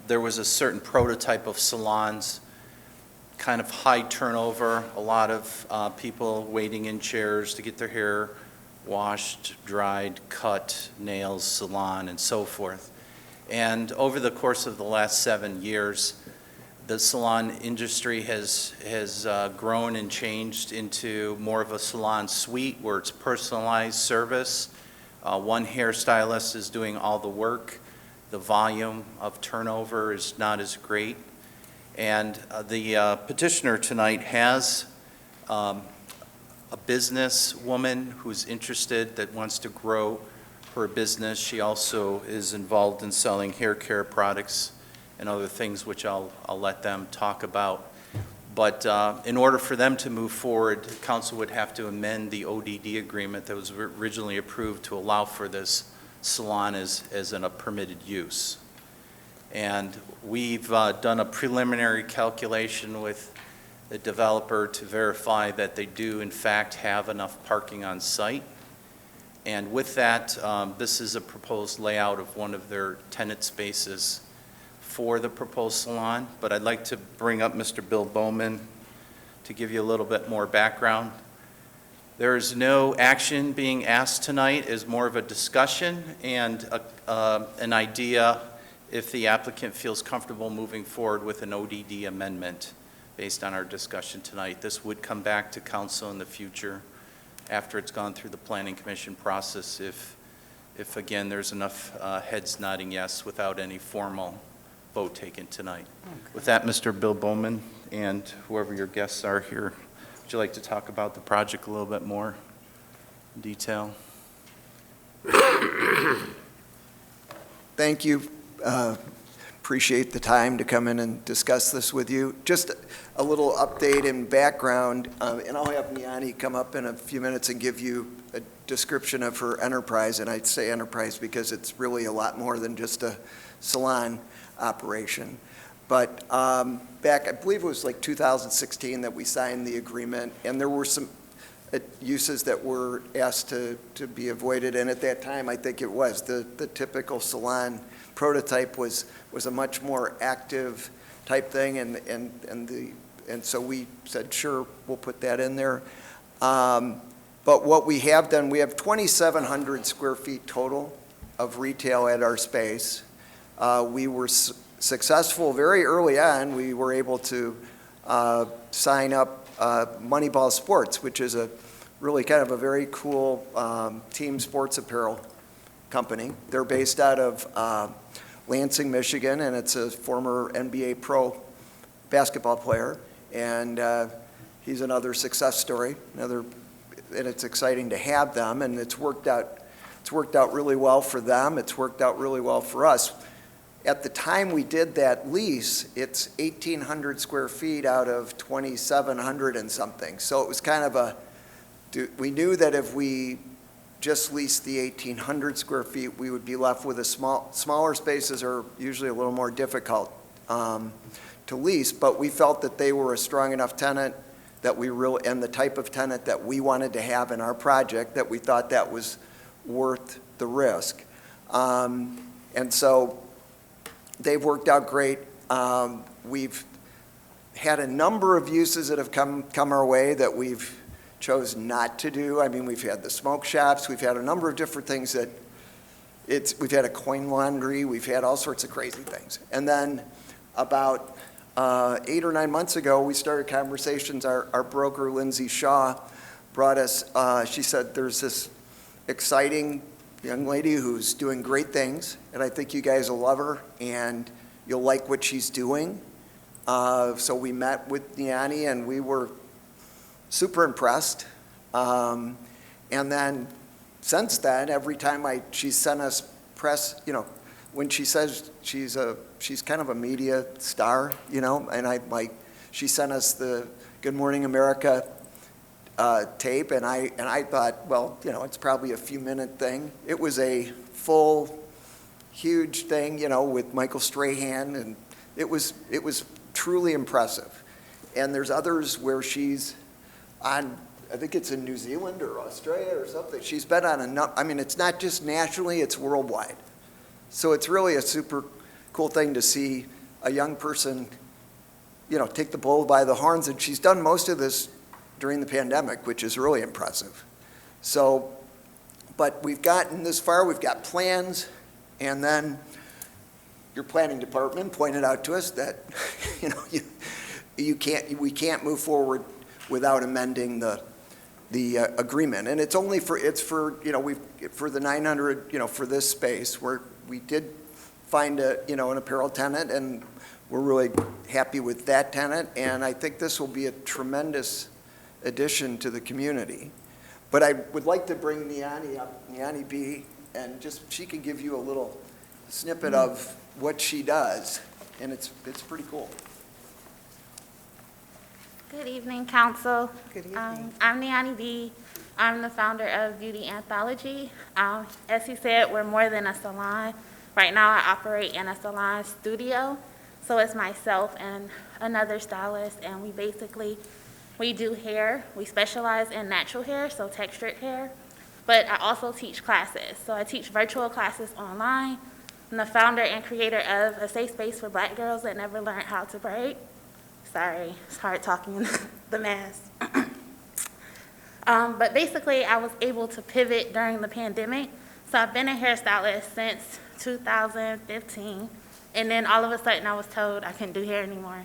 there was a certain prototype of salons, kind of high turnover, a lot of people waiting in chairs to get their hair washed, dried, cut, nails, salon, and so forth. And over the course of the last 7 years, the salon industry has grown and changed into more of a salon suite where it's personalized service. One hairstylist is doing all the work. The volume of turnover is not as great. And the petitioner tonight has a businesswoman who's interested that wants to grow her business. She also is involved in selling hair care products and other things which I'll let them talk about. But in order for them to move forward, council would have to amend the ODD agreement that was originally approved to allow for this salon as a permitted use. And we've done a preliminary calculation with the developer to verify that they do in fact have enough parking on site. And with that, this is a proposed layout of one of their tenant spaces for the proposed salon. But I'd like to bring up Mr. Bill Bowman to give you a little bit more background. There is no action being asked tonight. It's more of a discussion and an idea if the applicant feels comfortable moving forward with an ODD amendment based on our discussion tonight. This would come back to council in the future after it's gone through the Planning Commission process if again, there's enough heads nodding yes without any formal vote taken tonight. Okay. With that, Mr. Bill Bowman and whoever your guests are here, would you like to talk about the project a little bit more in detail? Thank you. Appreciate the time to come in and discuss this with you. Just a little update and background, and I'll have Niani come up in a few minutes and give you a description of her enterprise, and I'd say enterprise because it's really a lot more than just a salon operation. But back, I believe it was like 2016 that we signed the agreement, and there were some uses that were asked to be avoided. And at that time, I think it was, the typical salon prototype was a much more active type thing, and so we said, sure, we'll put that in there. But what we have done, we have 2,700 square feet total of retail at our space. We were successful very early on. We were able to sign up Moneyball Sports, which is a really kind of a very cool team sports apparel company. They're based out of Lansing, Michigan, and it's a former NBA pro basketball player. And he's another success story, and it's exciting to have them, and it's worked out really well for them. It's worked out really well for us. At the time we did that lease, it's 1,800 square feet out of 2,700 and something. So it was kind of we knew that if we just leased the 1,800 square feet, we would be left with smaller spaces are usually a little more difficult to lease, but we felt that they were a strong enough tenant and the type of tenant that we wanted to have in our project, that we thought that was worth the risk. And so they've worked out great. We've had a number of uses that have come our way that we've chose not to do. I mean, we've had the smoke shops, we've had a number of different things we've had a coin laundry, we've had all sorts of crazy things. And then about 8 or 9 months ago, we started conversations. Our broker, Lindsay Shaw, brought us, she said, there's this exciting young lady who's doing great things, and I think you guys will love her, and you'll like what she's doing. So we met with Niani, and we were super impressed. And then since then, every time she sent us press, when she says she's kind of a media star, and she sent us the Good Morning America tape, and I thought, well, it's probably a few minute thing. It was a full, huge thing, with Michael Strahan, and it was truly impressive. And there's others where she's on, I think it's in New Zealand or Australia or something. She's been on it's not just nationally, it's worldwide. So it's really a super cool thing to see a young person, take the bull by the horns, and she's done most of this during the pandemic, which is really impressive. So, but we've gotten this far, we've got plans, and then your planning department pointed out to us that, we can't move forward without amending the agreement. And it's only for the 900, for this space, where we did find an apparel tenant, and we're really happy with that tenant, and I think this will be a tremendous addition to the community. But I would like to bring Niani up, Niani B, and she can give you a little snippet of what she does, and it's pretty cool. Good evening, Council. Good evening. I'm Niani B. I'm the founder of Beauty Anthology. As he said, we're more than a salon. Right now, I operate in a salon studio. So it's myself and another stylist, and we do hair. We specialize in natural hair, so textured hair. But I also teach classes. So I teach virtual classes online. I'm the founder and creator of a safe space for Black girls that never learned how to braid. Sorry, it's hard talking in the mask. But basically, I was able to pivot during the pandemic. So I've been a hairstylist since 2015. And then all of a sudden, I was told I couldn't do hair anymore.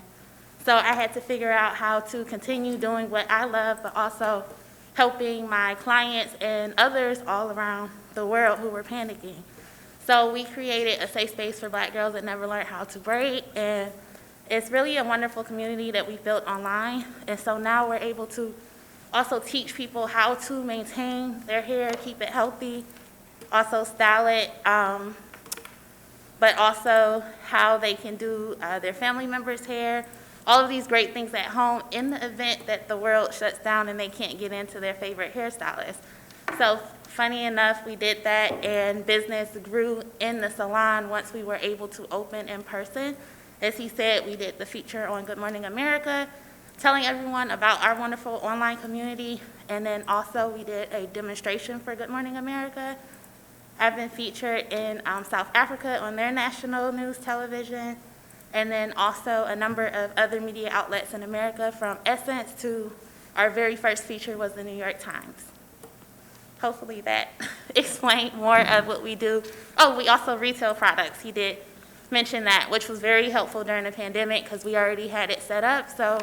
So I had to figure out how to continue doing what I love, but also helping my clients and others all around the world who were panicking. So we created a safe space for Black girls that never learned how to braid, and it's really a wonderful community that we built online. And so now we're able to also teach people how to maintain their hair, keep it healthy, also style it, but also how they can do their family members' hair, all of these great things at home in the event that the world shuts down and they can't get into their favorite hairstylist. So funny enough, we did that, and business grew in the salon once we were able to open in person. As he said, we did the feature on Good Morning America. telling everyone about our wonderful online community. And then also we did a demonstration for Good Morning America. I've been featured in South Africa on their national news television, and then also a number of other media outlets in America, from Essence to our very first feature was the New York Times. Hopefully that explained more of what we do. Oh, we also retail products. He did mention that, which was very helpful during the pandemic because we already had it set up. So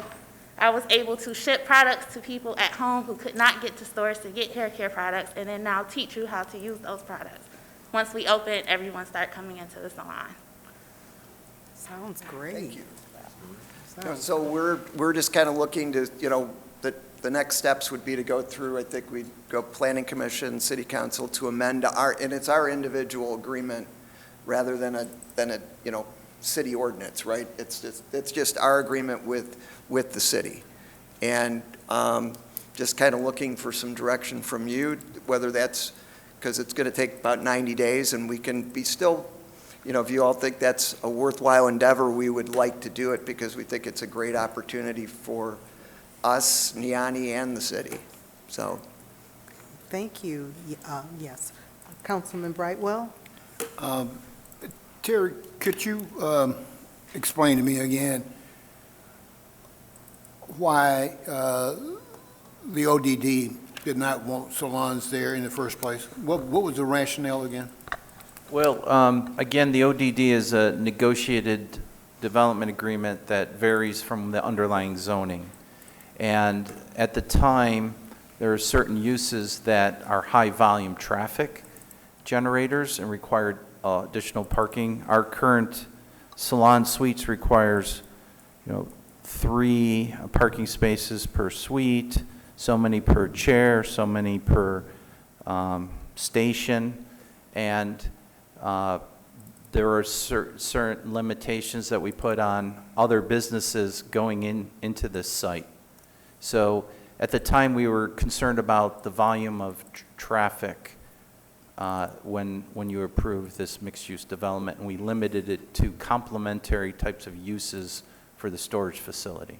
I was able to ship products to people at home who could not get to stores to get hair care products, and then now teach you how to use those products. Once we open, everyone started coming into the salon. Sounds great. Thank you. Sounds- So we're just kind of looking to, the next steps would be to go through, I think we'd go Planning Commission, City Council to amend and it's our individual agreement rather than a city ordinance, right? It's just our agreement with the city. And just kind of looking for some direction from you, whether that's, because it's going to take about 90 days and we can be still, if you all think that's a worthwhile endeavor, we would like to do it because we think it's a great opportunity for us, Niani, and the city. So, Thank you. Yes. Councilman Brightwell? Terry, could you explain to me again why the ODD did not want salons there in the first place? What was the rationale again? Well, again, the ODD is a negotiated development agreement that varies from the underlying zoning. And at the time, there are certain uses that are high-volume traffic generators and required additional parking. Our current salon suites requires, 3 parking spaces per suite, so many per chair, so many per station, and there are certain limitations that we put on other businesses going into this site. So at the time, we were concerned about the volume of traffic when you approved this mixed-use development, and we limited it to complementary types of uses for the storage facility.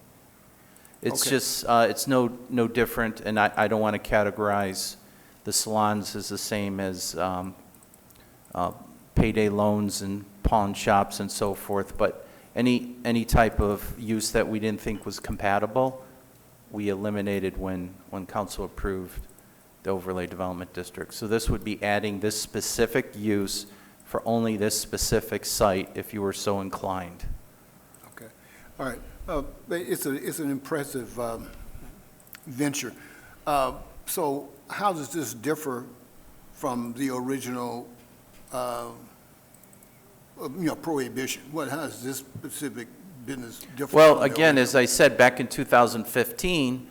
It's Okay. just, it's no different, and I don't want to categorize the salons as the same as payday loans and pawn shops and so forth, but any type of use that we didn't think was compatible, we eliminated when council approved the overlay development district. So this would be adding this specific use for only this specific site if you were so inclined. Okay, all right. It's an impressive venture. So how does this differ from the original, prohibition? How is this specific business different? Well, from the again, as I said, back in 2015,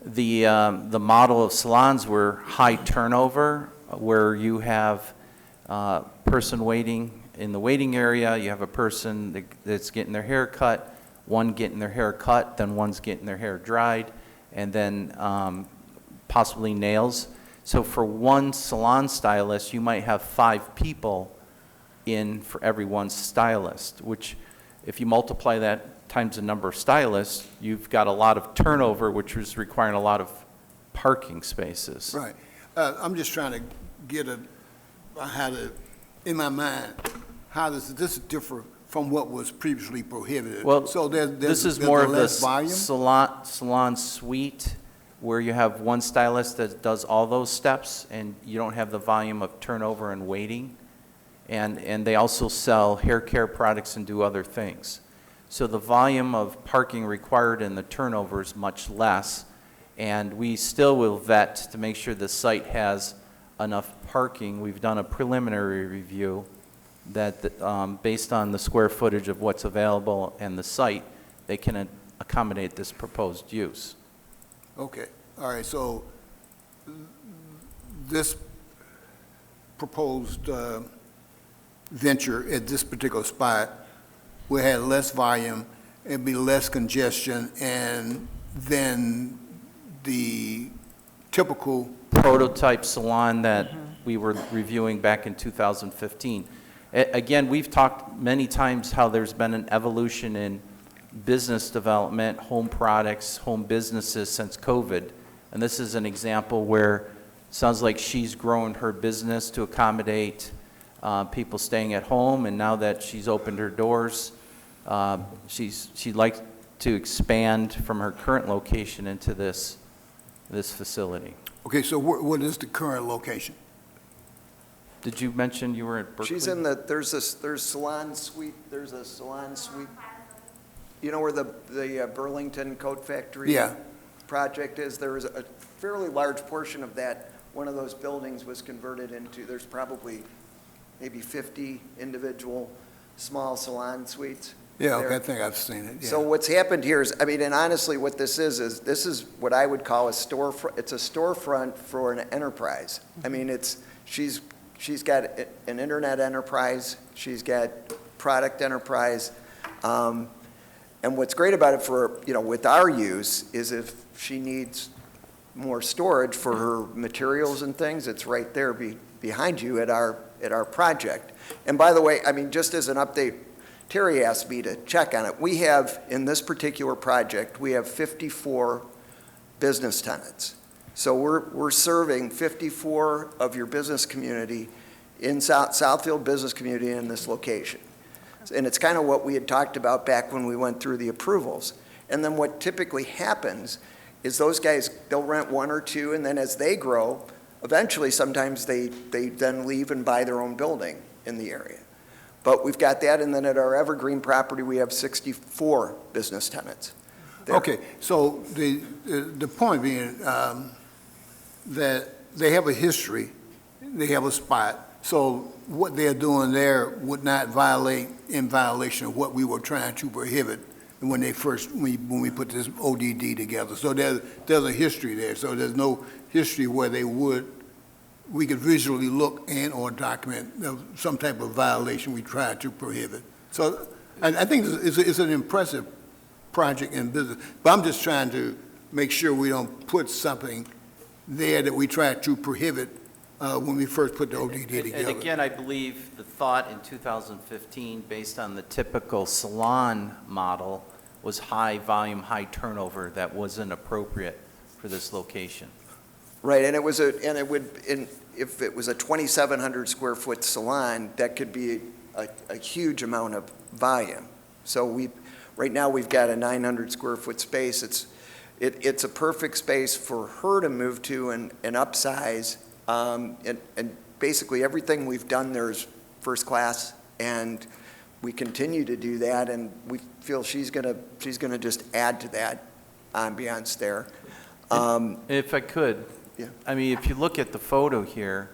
the model of salons were high turnover, where you have a person waiting in the waiting area, you have a person that's getting their hair cut, one getting their hair cut, then one's getting their hair dried, and then possibly nails. So for one salon stylist, you might have 5 people in for every one stylist, which if you multiply that times the number of stylists, you've got a lot of turnover, which is requiring a lot of parking spaces. Right. I'm just trying to get in my mind, how does this differ from what was previously prohibited? Well, So this is there's more of the less volume? salon suite, where you have one stylist that does all those steps, and you don't have the volume of turnover and waiting. And they also sell hair care products and do other things. So the volume of parking required and the turnover is much less, and we still will vet to make sure the site has enough parking. We've done a preliminary review that based on the square footage of what's available and the site, they can accommodate this proposed use. Okay, all right, so this proposed venture at this particular spot will have less volume, it'll be less congestion, and then the typical Prototype salon that we were reviewing back in 2015. Again, we've talked many times how there's been an evolution in business development, home products, home businesses since COVID. And this is an example where it sounds like she's grown her business to accommodate people staying at home, and now that she's opened her doors, she'd like to expand from her current location into this facility. Okay, so what is the current location? Did you mention you were at Berkeley? She's in there's Salon Suite, you know where the Burlington Coat Factory Yeah. project is? There was a fairly large portion of that. One of those buildings was converted into, there's probably maybe 50 individual small salon suites. Yeah, there. okay, I think I've seen it, yeah. So what's happened here is, I mean, and honestly, what this is this is what I would call a storefront. It's a storefront for an enterprise. I mean, she's got an internet enterprise, she's got product enterprise, and what's great about it for, with our use is if she needs more storage for her materials and things, it's right there behind you at our project. And by the way, I mean, just as an update, Terry asked me to check on it. We have, in this particular project, we have 54 business tenants. So we're serving 54 of your business community in Southfield business community in this location. And it's kind of what we had talked about back when we went through the approvals. And then what typically happens is those guys, they'll rent one or two, and then as they grow, eventually sometimes they then leave and buy their own building in the area. But we've got that, and then at our Evergreen property, we have 64 business tenants there. Okay, so the point being that they have a history, they have a spot, so what they're doing there would not in violation of what we were trying to prohibit when we put this ODD together. So there's a history there, so there's no history where we could visually look and or document some type of violation we tried to prohibit. So I think it's an impressive project in business, but I'm just trying to make sure we don't put something there that we tried to prohibit when we first put the ODD together. And again, I believe the thought in 2015, based on the typical salon model, was high volume, high turnover that wasn't appropriate for this location. Right, and if it was a 2,700 square foot salon, that could be a huge amount of volume. So right now we've got a 900 square foot space. It's a perfect space for her to move to and upsize. And basically everything we've done there is first class, and we continue to do that, and we feel she's gonna just add to that ambiance there. If I could, yeah. I mean, if you look at the photo here,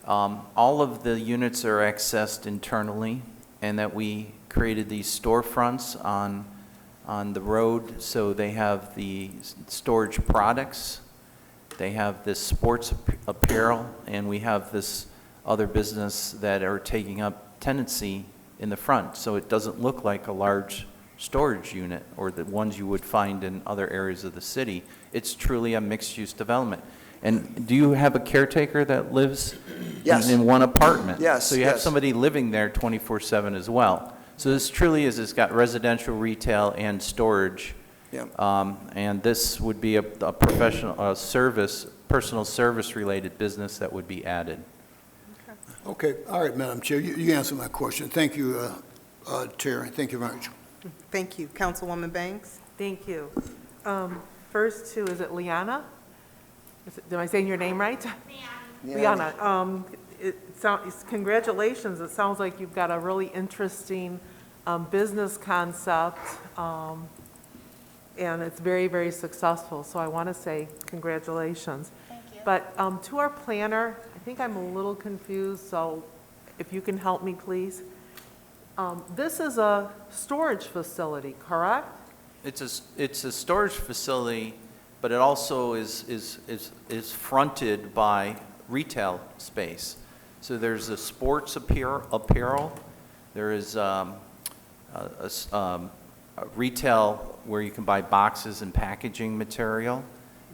all of the units are accessed internally, and that we created these storefronts on the road, so they have the storage products, they have this sports apparel, and we have this other business that are taking up tenancy in the front, so it doesn't look like a large storage unit or the ones you would find in other areas of the city. It's truly a mixed-use development. And do you have a caretaker that lives Yes. in one apartment? Yes, So you have yes. somebody living there 24/7 as well. So this truly is, it's got residential, retail, and storage. Yeah. And this would be a professional service, personal service-related business that would be added. Okay, all right, Madam Chair, you answered my question. Thank you, Terry, thank you very much. Thank you. Councilwoman Banks? Thank you. First to, is it Liana? Am I saying your name right? Liana. Congratulations. It sounds like you've got a really interesting business concept, and it's very, very successful. So I want to say congratulations. Thank you. But to our planner, I think I'm a little confused, so if you can help me, please. This is a storage facility, correct? It's a storage facility, but it also is fronted by retail space. So there's a sports apparel, there is a retail where you can buy boxes and packaging material,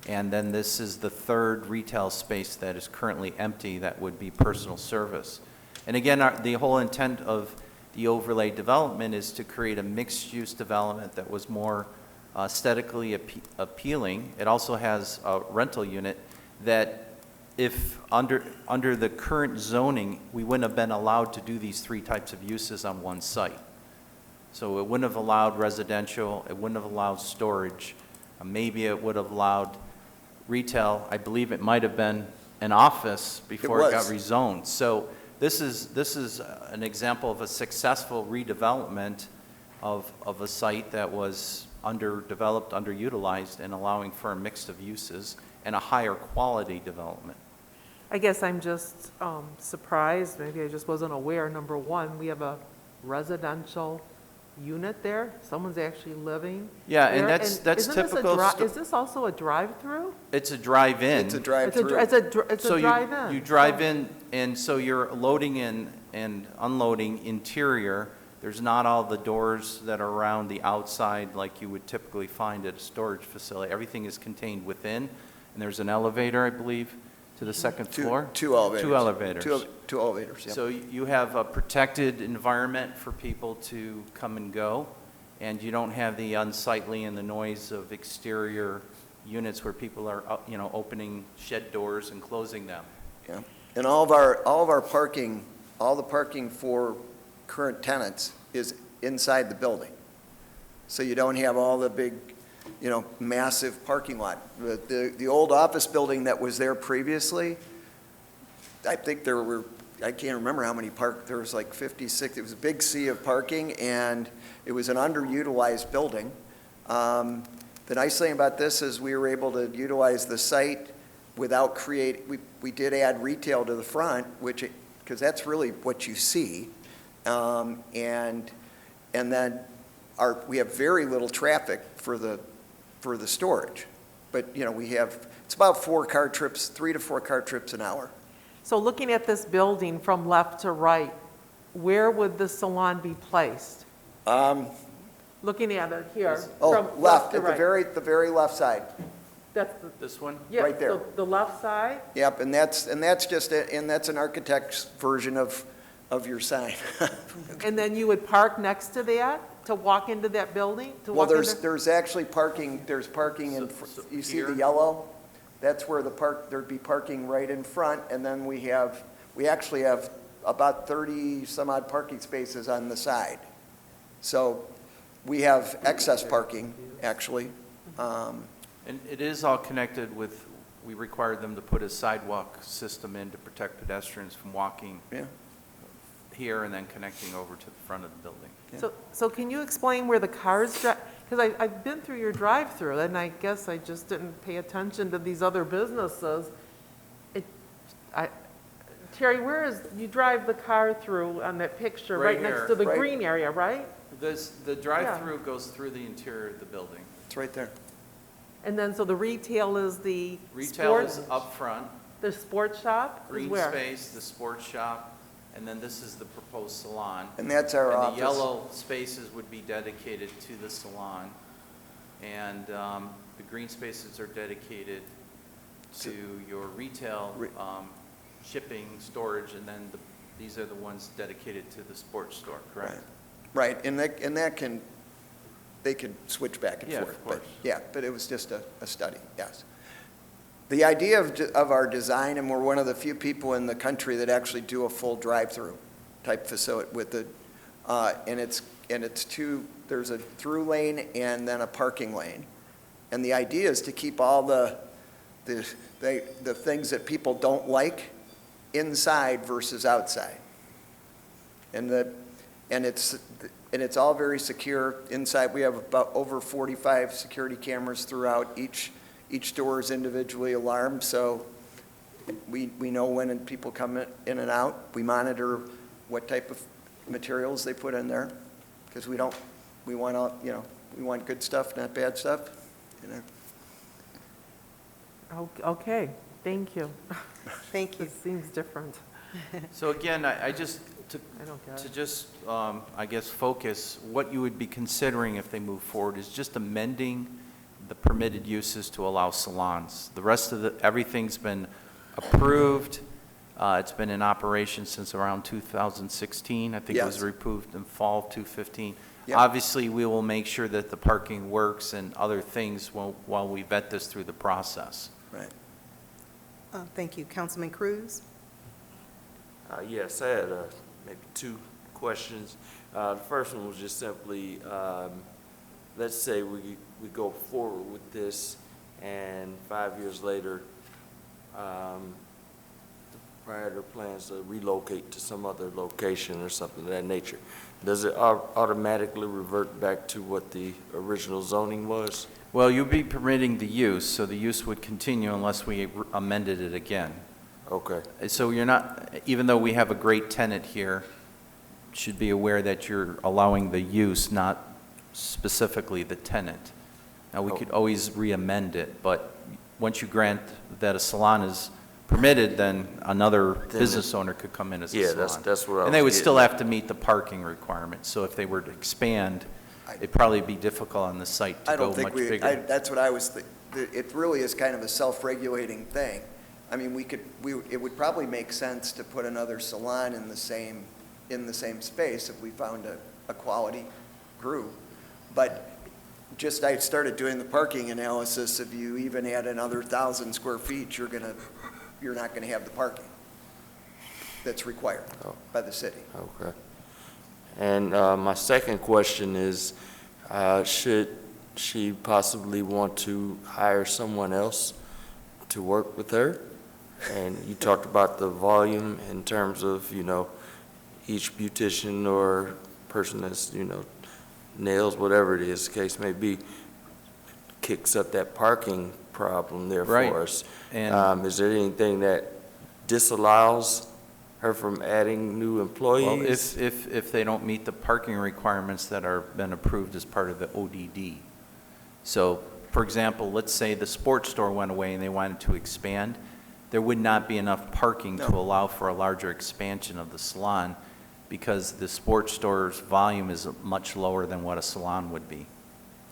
and then this is the third retail space that is currently empty that would be personal service. And again, the whole intent of the overlay development is to create a mixed-use development that was more aesthetically appealing. It also has a rental unit that if under the current zoning, we wouldn't have been allowed to do these 3 types of uses on one site. So it wouldn't have allowed residential, it wouldn't have allowed storage, maybe it would have allowed retail. I believe it might have been an office before it got rezoned. So this is an example of a successful redevelopment of a site that was underdeveloped, underutilized, and allowing for a mix of uses and a higher quality development. I guess I'm just surprised, maybe I just wasn't aware, number one, we have a residential unit there, someone's actually living Yeah, there. and that's isn't this a typical. is this also a drive-through? It's a drive-in. It's a drive-through. It's a So drive-in. you drive in, and so you're loading in and unloading interior. There's not all the doors that are around the outside like you would typically find at a storage facility. Everything is contained within, and there's an elevator, I believe, to the second floor. Two elevators. Two elevators. Two elevators, yep. So you have a protected environment for people to come and go, and you don't have the unsightly and the noise of exterior units where people are, opening shed doors and closing them. Yeah, and all of our parking, all the parking for current tenants is inside the building. So you don't have all the big, massive parking lot. The old office building that was there previously, I think I can't remember how many there was like 56, it was a big sea of parking, and it was an underutilized building. The nice thing about this is we were able to utilize the site without we did add retail to the front, because that's really what you see. And then we have very little traffic for the storage. But, it's about 3 to 4 car trips an hour. So looking at this building from left to right, where would the salon be placed? Looking at it here, from Left, to at right. the very left side. That's This one? yeah, right there. The left side? Yep, and that's an architect's version of your sign. And then you would park next to that to walk into that building? Well, there's actually parking, you see the yellow? That's where there'd be parking right in front, and then we actually have about 30 some odd parking spaces on the side. So we have excess parking, actually. And it is all connected with, we required them to put a sidewalk system in to protect pedestrians from walking here and then connecting over to the front of the building. So can you explain where the cars drive? Because I've been through your drive-through, and I guess I just didn't pay attention to these other businesses. Terry, you drive the car through on that picture, right next here. to the green area, right? The drive-through goes through the interior of the building. It's right there. And then, so the retail is the Retail is up front, the sports shop is green where? space, the sports shop, and then this is the proposed salon. And that's our And office. the yellow spaces would be dedicated to the salon, and the green spaces are dedicated to your retail, shipping, storage, and then these are the ones dedicated to the sports store, correct? Right, and they can switch back and Yeah, forth. of course. But it was just a study, yes. The idea of our design, and we're one of the few people in the country that actually do a full drive-through type facility with there's a through lane and then a parking lane. And the idea is to keep all the things that people don't like inside versus outside. And it's all very secure. Inside, we have about over 45 security cameras throughout. Each door is individually alarmed, so we know when people come in and out. We monitor what type of materials they put in there, because we want good stuff, not bad stuff. Okay, thank you. Thank you. It seems different. So again, I just, I don't get to it. just, I guess, focus, what you would be considering if they move forward is just amending the permitted uses to allow salons. The rest of everything's been approved. It's been in operation since around 2016. I think it was Yes. approved in fall of 2015. Yep. Obviously, we will make sure that the parking works and other things while we vet this through the process. Right. Thank you. Councilman Cruz? Yes, I had maybe two questions. The first one was just simply, let's say we go forward with this, and 5 years later, the proprietor plans to relocate to some other location or something of that nature. Does it automatically revert back to what the original zoning was? Well, you'll be permitting the use, so the use would continue unless we amended it again. Okay. So you're not, even though we have a great tenant here, should be aware that you're allowing the use, not specifically the tenant. Now, we could always re-amend it, but once you grant that a salon is permitted, then another business owner could come in as a salon. Yeah, that's what I was And they would getting still at. have to meet the parking requirements. So if they were to expand, it'd probably be difficult on the site to I go don't think much we, bigger. that's what I was, it really is kind of a self-regulating thing. I mean, it would probably make sense to put another salon in the same space if we found a quality group. But just, I started doing the parking analysis. If you even add another 1,000 square feet, you're not gonna have the parking that's required by the city. Okay. And my second question is, should she possibly want to hire someone else to work with her? And you talked about the volume in terms of, each beautician or person that's, nails, whatever it is, the case may be, kicks up that parking problem there Right. for us. And Is there anything that disallows her from adding new employees? well, if they don't meet the parking requirements that are been approved as part of the ODD. So, for example, let's say the sports store went away and they wanted to expand, there would not be enough parking to allow for a larger expansion of the salon because the sports store's volume is much lower than what a salon would be.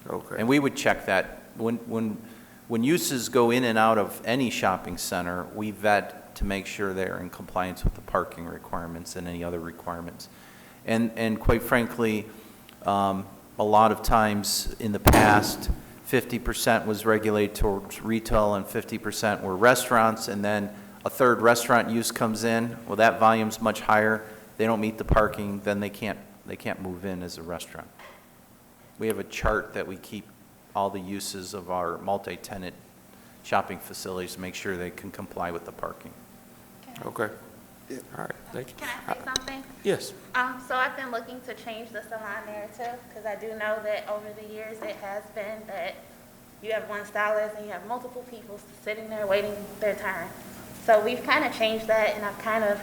Okay. And we would check that. When uses go in and out of any shopping center, we vet to make sure they're in compliance with the parking requirements and any other requirements. And quite frankly, a lot of times in the past, 50% was regulated towards retail and 50% were restaurants, and then a third restaurant use comes in. Well, that volume's much higher. They don't meet the parking, then they can't move in as a restaurant. We have a chart that we keep all the uses of our multi-tenant shopping facilities to make sure they can comply with the parking. Okay. All right, thank you. Can I say something? Yes. So I've been looking to change the salon narrative because I do know that over the years it has been that you have one stylist and you have multiple people sitting there waiting their turn. So we've kind of changed that, and I've kind of,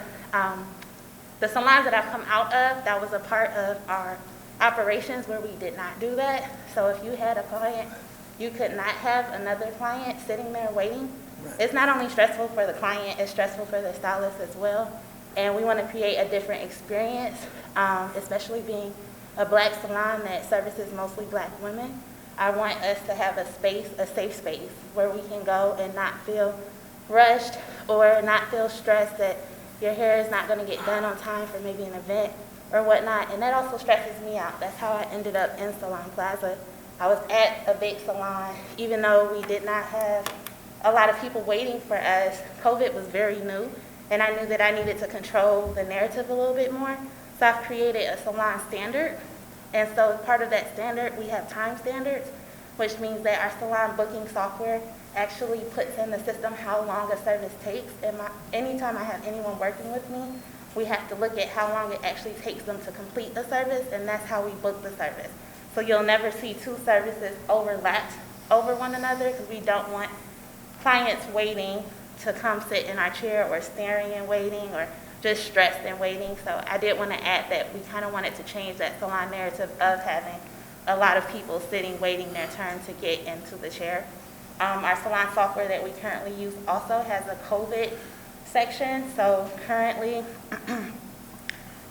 the salons that I've come out of, that was a part of our operations where we did not do that. So if you had a client, you could not have another client sitting there waiting. It's not only stressful for the client, it's stressful for the stylist as well. And we want to create a different experience, especially being a black salon that services mostly black women. I want us to have a space, a safe space, where we can go and not feel rushed or not feel stressed that your hair is not going to get done on time for maybe an event or whatnot. And that also stresses me out. That's how I ended up in Salon Plaza. I was at a big salon, even though we did not have a lot of people waiting for us. COVID was very new, and I knew that I needed to control the narrative a little bit more. So I've created a salon standard. And so part of that standard, we have time standards, which means that our salon booking software actually puts in the system how long a service takes. And anytime I have anyone working with me, we have to look at how long it actually takes them to complete the service, and that's how we book the service. So you'll never see two services overlapped over one another because we don't want clients waiting to come sit in our chair or staring and waiting or just stressed and waiting. So I did want to add that we kind of wanted to change that salon narrative of having a lot of people sitting waiting their turn to get into the chair. Our salon software that we currently use also has a COVID section. So currently,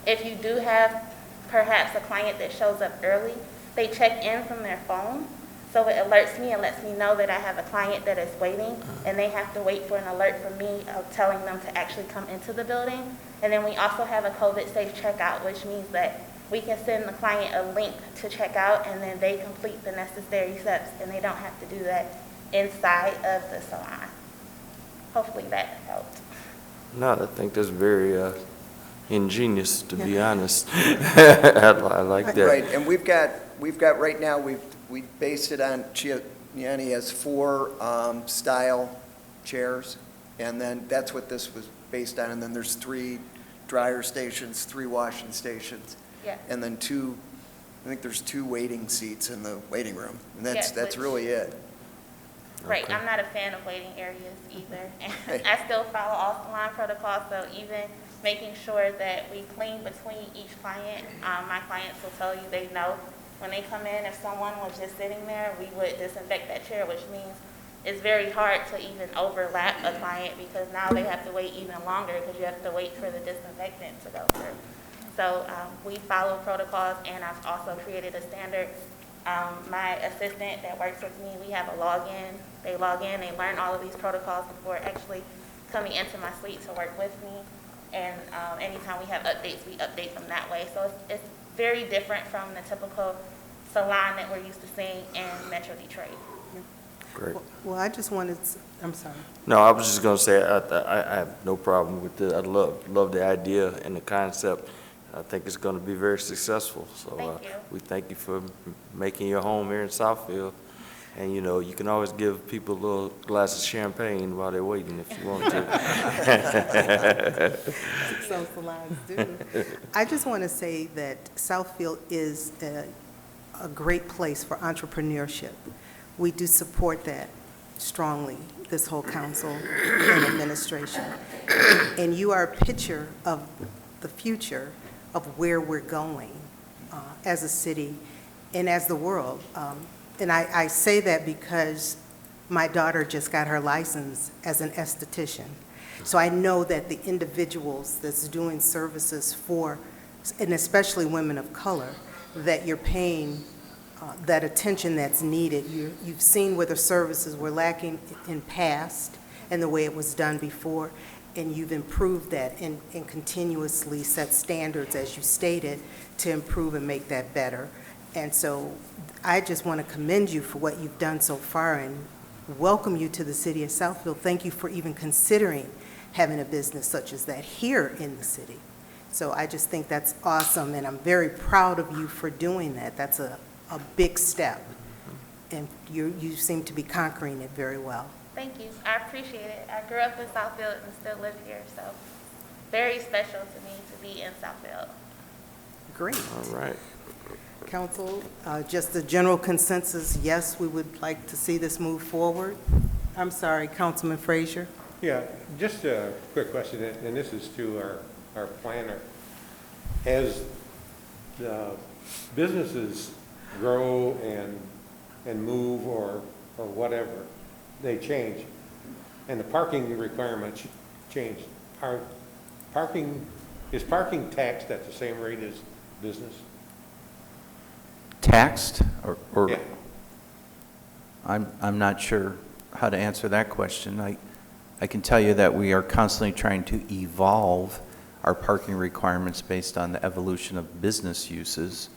if you do have perhaps a client that shows up early, they check in from their phone. So it alerts me and lets me know that I have a client that is waiting, and they have to wait for an alert from me of telling them to actually come into the building. And then we also have a COVID-safe checkout, which means that we can send the client a link to check out, and then they complete the necessary steps, and they don't have to do that inside of the salon. Hopefully that helped. No, I think that's very ingenious, to be honest. I like that. Right, and we've got right now, we based it on, Gianni has 4 style chairs, and then that's what this was based on, and then there's 3 dryer stations, 3 washing stations, Yeah. and then 2, I think there's 2 waiting seats in the waiting room, and Yes, that's which- really it. Right, Okay. I'm not a fan of waiting areas either. And I still follow all salon protocols, so even making sure that we clean between each client. My clients will tell you they know when they come in, if someone was just sitting there, we would disinfect that chair, which means it's very hard to even overlap a client because now they have to wait even longer because you have to wait for the disinfectant to go through. So we follow protocols, and I've also created a standard. My assistant that works with me, we have a login. They log in, they learn all of these protocols before actually coming into my suite to work with me. And anytime we have updates, we update them that way. So it's very different from the typical salon that we're used to seeing in Metro Detroit. Great. Well, I just wanted, I'm sorry. No, I was just gonna say, I have no problem with it. I love the idea and the concept. I think it's gonna be very successful. So Thank you. we thank you for making your home here in Southfield. And, you know, you can always give people a little glass of champagne while they're waiting if you want to. Some salons do. I just want to say that Southfield is a great place for entrepreneurship. We do support that strongly, this whole council and administration. And you are a picture of the future of where we're going as a city and as the world. And I say that because my daughter just got her license as an esthetician. So I know that the individuals that's doing services for, and especially women of color, that you're paying that attention that's needed. You've seen where the services were lacking in past and the way it was done before, and you've improved that and continuously set standards, as you stated, to improve and make that better. And so I just want to commend you for what you've done so far and welcome you to the city of Southfield. Thank you for even considering having a business such as that here in the city. So I just think that's awesome, and I'm very proud of you for doing that. That's a big step, and you seem to be conquering it very well. Thank you. I appreciate it. I grew up in Southfield and still live here, so very special to me to be in Southfield. Great. All right. Council, just the general consensus, yes, we would like to see this move forward. I'm sorry, Councilman Frazier. Yeah, just a quick question, and this is to our planner. As the businesses grow and move or whatever, they change, and the parking requirements change. Is parking taxed at the same rate as business? Taxed, or Yeah. I'm not sure how to answer that question. I can tell you that we are constantly trying to evolve our parking requirements based on the evolution of business uses.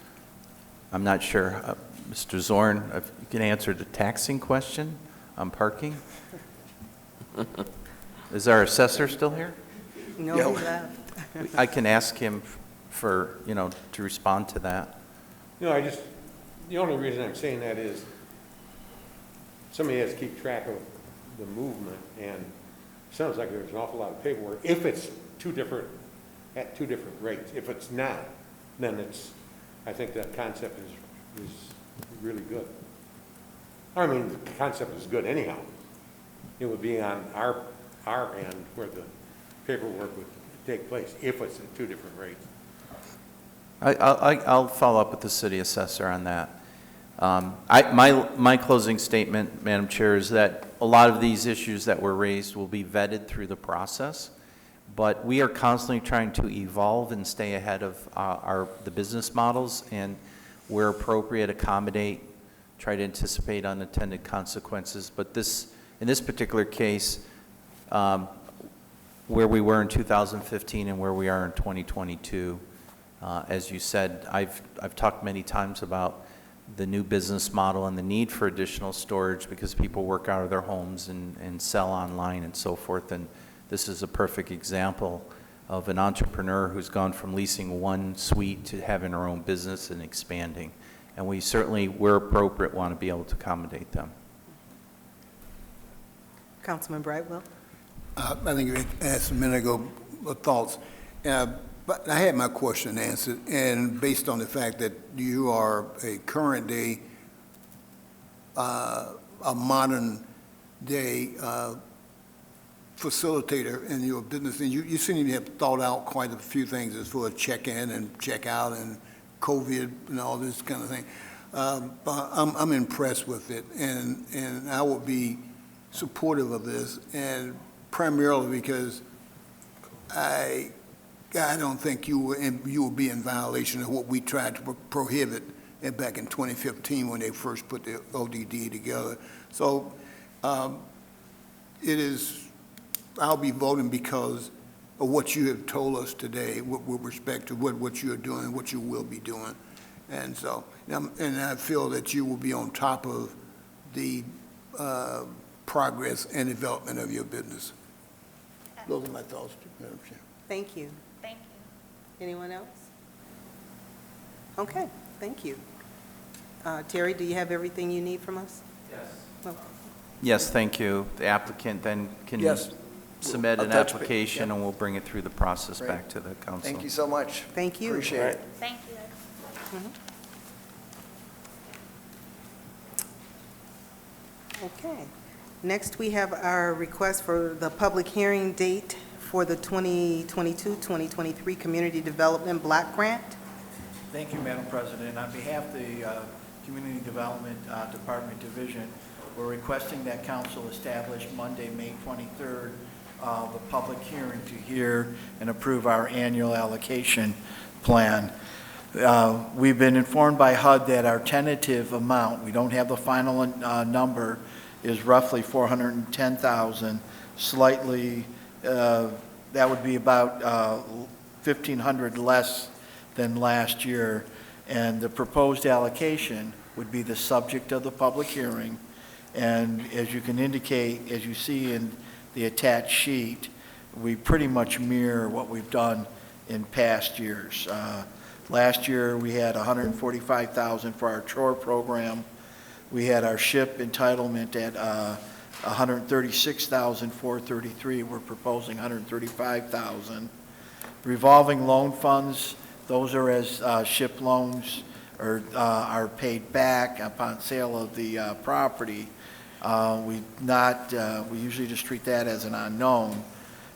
I'm not sure, Mr. Zorn, if you can answer the taxing question on parking? Is our assessor still here? No, he left. I can ask him for, to respond to that. No, the only reason I'm saying that is somebody has to keep track of the movement, and it sounds like there's an awful lot of paperwork. If it's at two different rates. If it's not, then I think that concept is really good. I mean, the concept is good anyhow. It would be on our end where the paperwork would take place, if it's at 2 different rates. I'll follow up with the city assessor on that. My closing statement, Madam Chair, is that a lot of these issues that were raised will be vetted through the process, but we are constantly trying to evolve and stay ahead of the business models, and where appropriate, accommodate try to anticipate unintended consequences. But in this particular case, where we were in 2015 and where we are in 2022, as you said, I've talked many times about the new business model and the need for additional storage because people work out of their homes and sell online and so forth. And this is a perfect example of an entrepreneur who's gone from leasing one suite to having her own business and expanding. And we certainly, where appropriate, want to be able to accommodate them. Councilman Brightwell. I think you asked a minute ago thoughts, but I had my question answered, and based on the fact that you are a current day, a modern day facilitator in your business, and you seem to have thought out quite a few things as far as check-in and check-out and COVID and all this kind of thing. But I'm impressed with it, and I will be supportive of this, and primarily because I don't think you will be in violation of what we tried to prohibit back in 2015 when they first put the ODD together. So I'll be voting because of what you have told us today with respect to what you're doing, what you will be doing. And so, and I feel that you will be on top of the progress and development of your business. Those are my thoughts, Madam Chair. Thank you. Thank you. Anyone else? Okay, thank you. Terry, do you have everything you need from us? Yes. Yes, thank you. The applicant then can Yes. submit I'll an touch base, application, yeah. and we'll bring it through the process Great. back to the council. Thank you so much. Thank you. Appreciate it. Thank you. Okay. Next, we have our request for the public hearing date for the 2022-2023 Community Development Block Grant. Thank you, Madam President. On behalf of the Community Development Department Division, we're requesting that council establish Monday, May 23rd, the public hearing to hear and approve our annual allocation plan. We've been informed by HUD that our tentative amount, we don't have the final number, is roughly $410,000, slightly, that would be about $1,500 less than last year. And the proposed allocation would be the subject of the public hearing. And as you can indicate, as you see in the attached sheet, we pretty much mirror what we've done in past years. Last year, we had $145,000 for our chore program. We had our SHIP entitlement at $136,433. We're proposing $135,000. Revolving loan funds, those are as SHIP loans are paid back upon sale of the property. We usually just treat that as an unknown.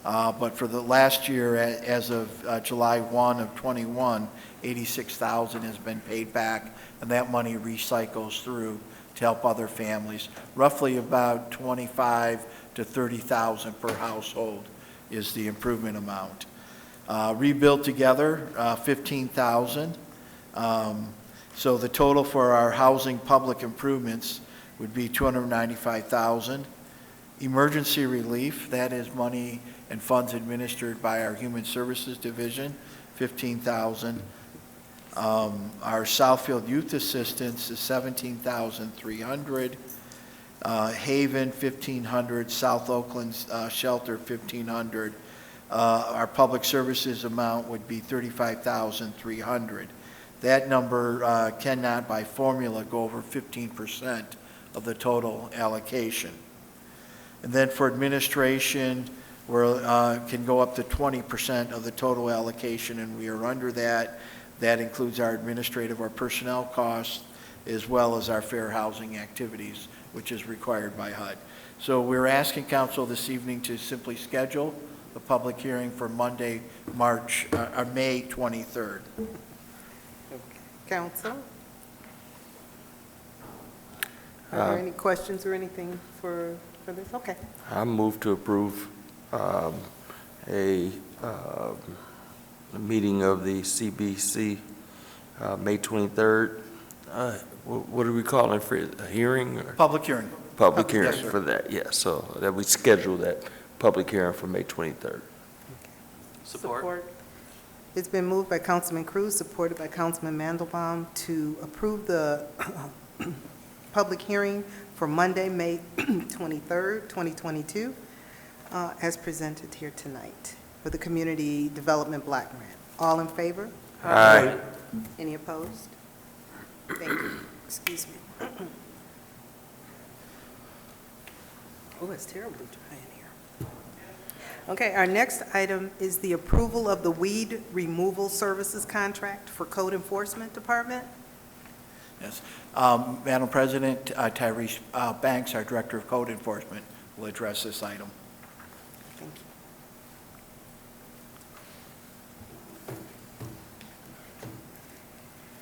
But for the last year, as of July 1 of 21, $86,000 has been paid back, and that money recycles through to help other families. Roughly about $25,000 to $30,000 per household is the improvement amount. Rebuild together, $15,000. So the total for our housing public improvements would be $295,000. Emergency relief, that is money and funds administered by our Human Services Division, $15,000. Our Southfield Youth Assistance is $17,300. Haven, $1,500. South Oakland Shelter, $1,500. Our public services amount would be $35,300. That number cannot, by formula, go over 15% of the total allocation. And then for administration, we can go up to 20% of the total allocation, and we are under that. That includes our administrative, our personnel costs, as well as our fair housing activities, which is required by HUD. So we're asking council this evening to simply schedule the public hearing for Monday, May 23rd. Council? Are there any questions or anything for this? Okay. I move to approve a meeting of the CBC, May 23rd. what are we calling for, a hearing or? Public hearing. Public hearing Yes, sir. for that, yeah, so that we schedule that public hearing for May 23rd. Support. It's been moved by Councilman Cruz, supported by Councilman Mandelbaum, to approve the public hearing for Monday, May 23rd, 2022, as presented here tonight for the Community Development Block Grant. All in favor? Aye. Any opposed? Thank you. Excuse me. Oh, it's terribly dry in here. Okay, our next item is the approval of the weed removal services contract for Code Enforcement Department. Yes. Madam President, Tyrese Banks, our Director of Code Enforcement, will address this item. Thank you.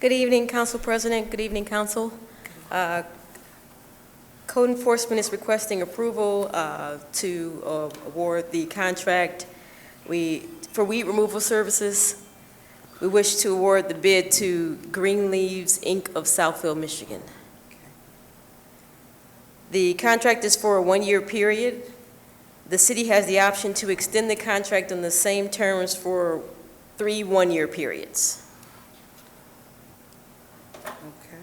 Good evening, Council President. Good evening, Council. Code Enforcement is requesting approval to award the contract for weed removal services. We wish to award the bid to Green Leaves, Inc. of Southfield, Michigan. The contract is for a one-year period. The city has the option to extend the contract on the same terms for 3 one-year periods. Okay.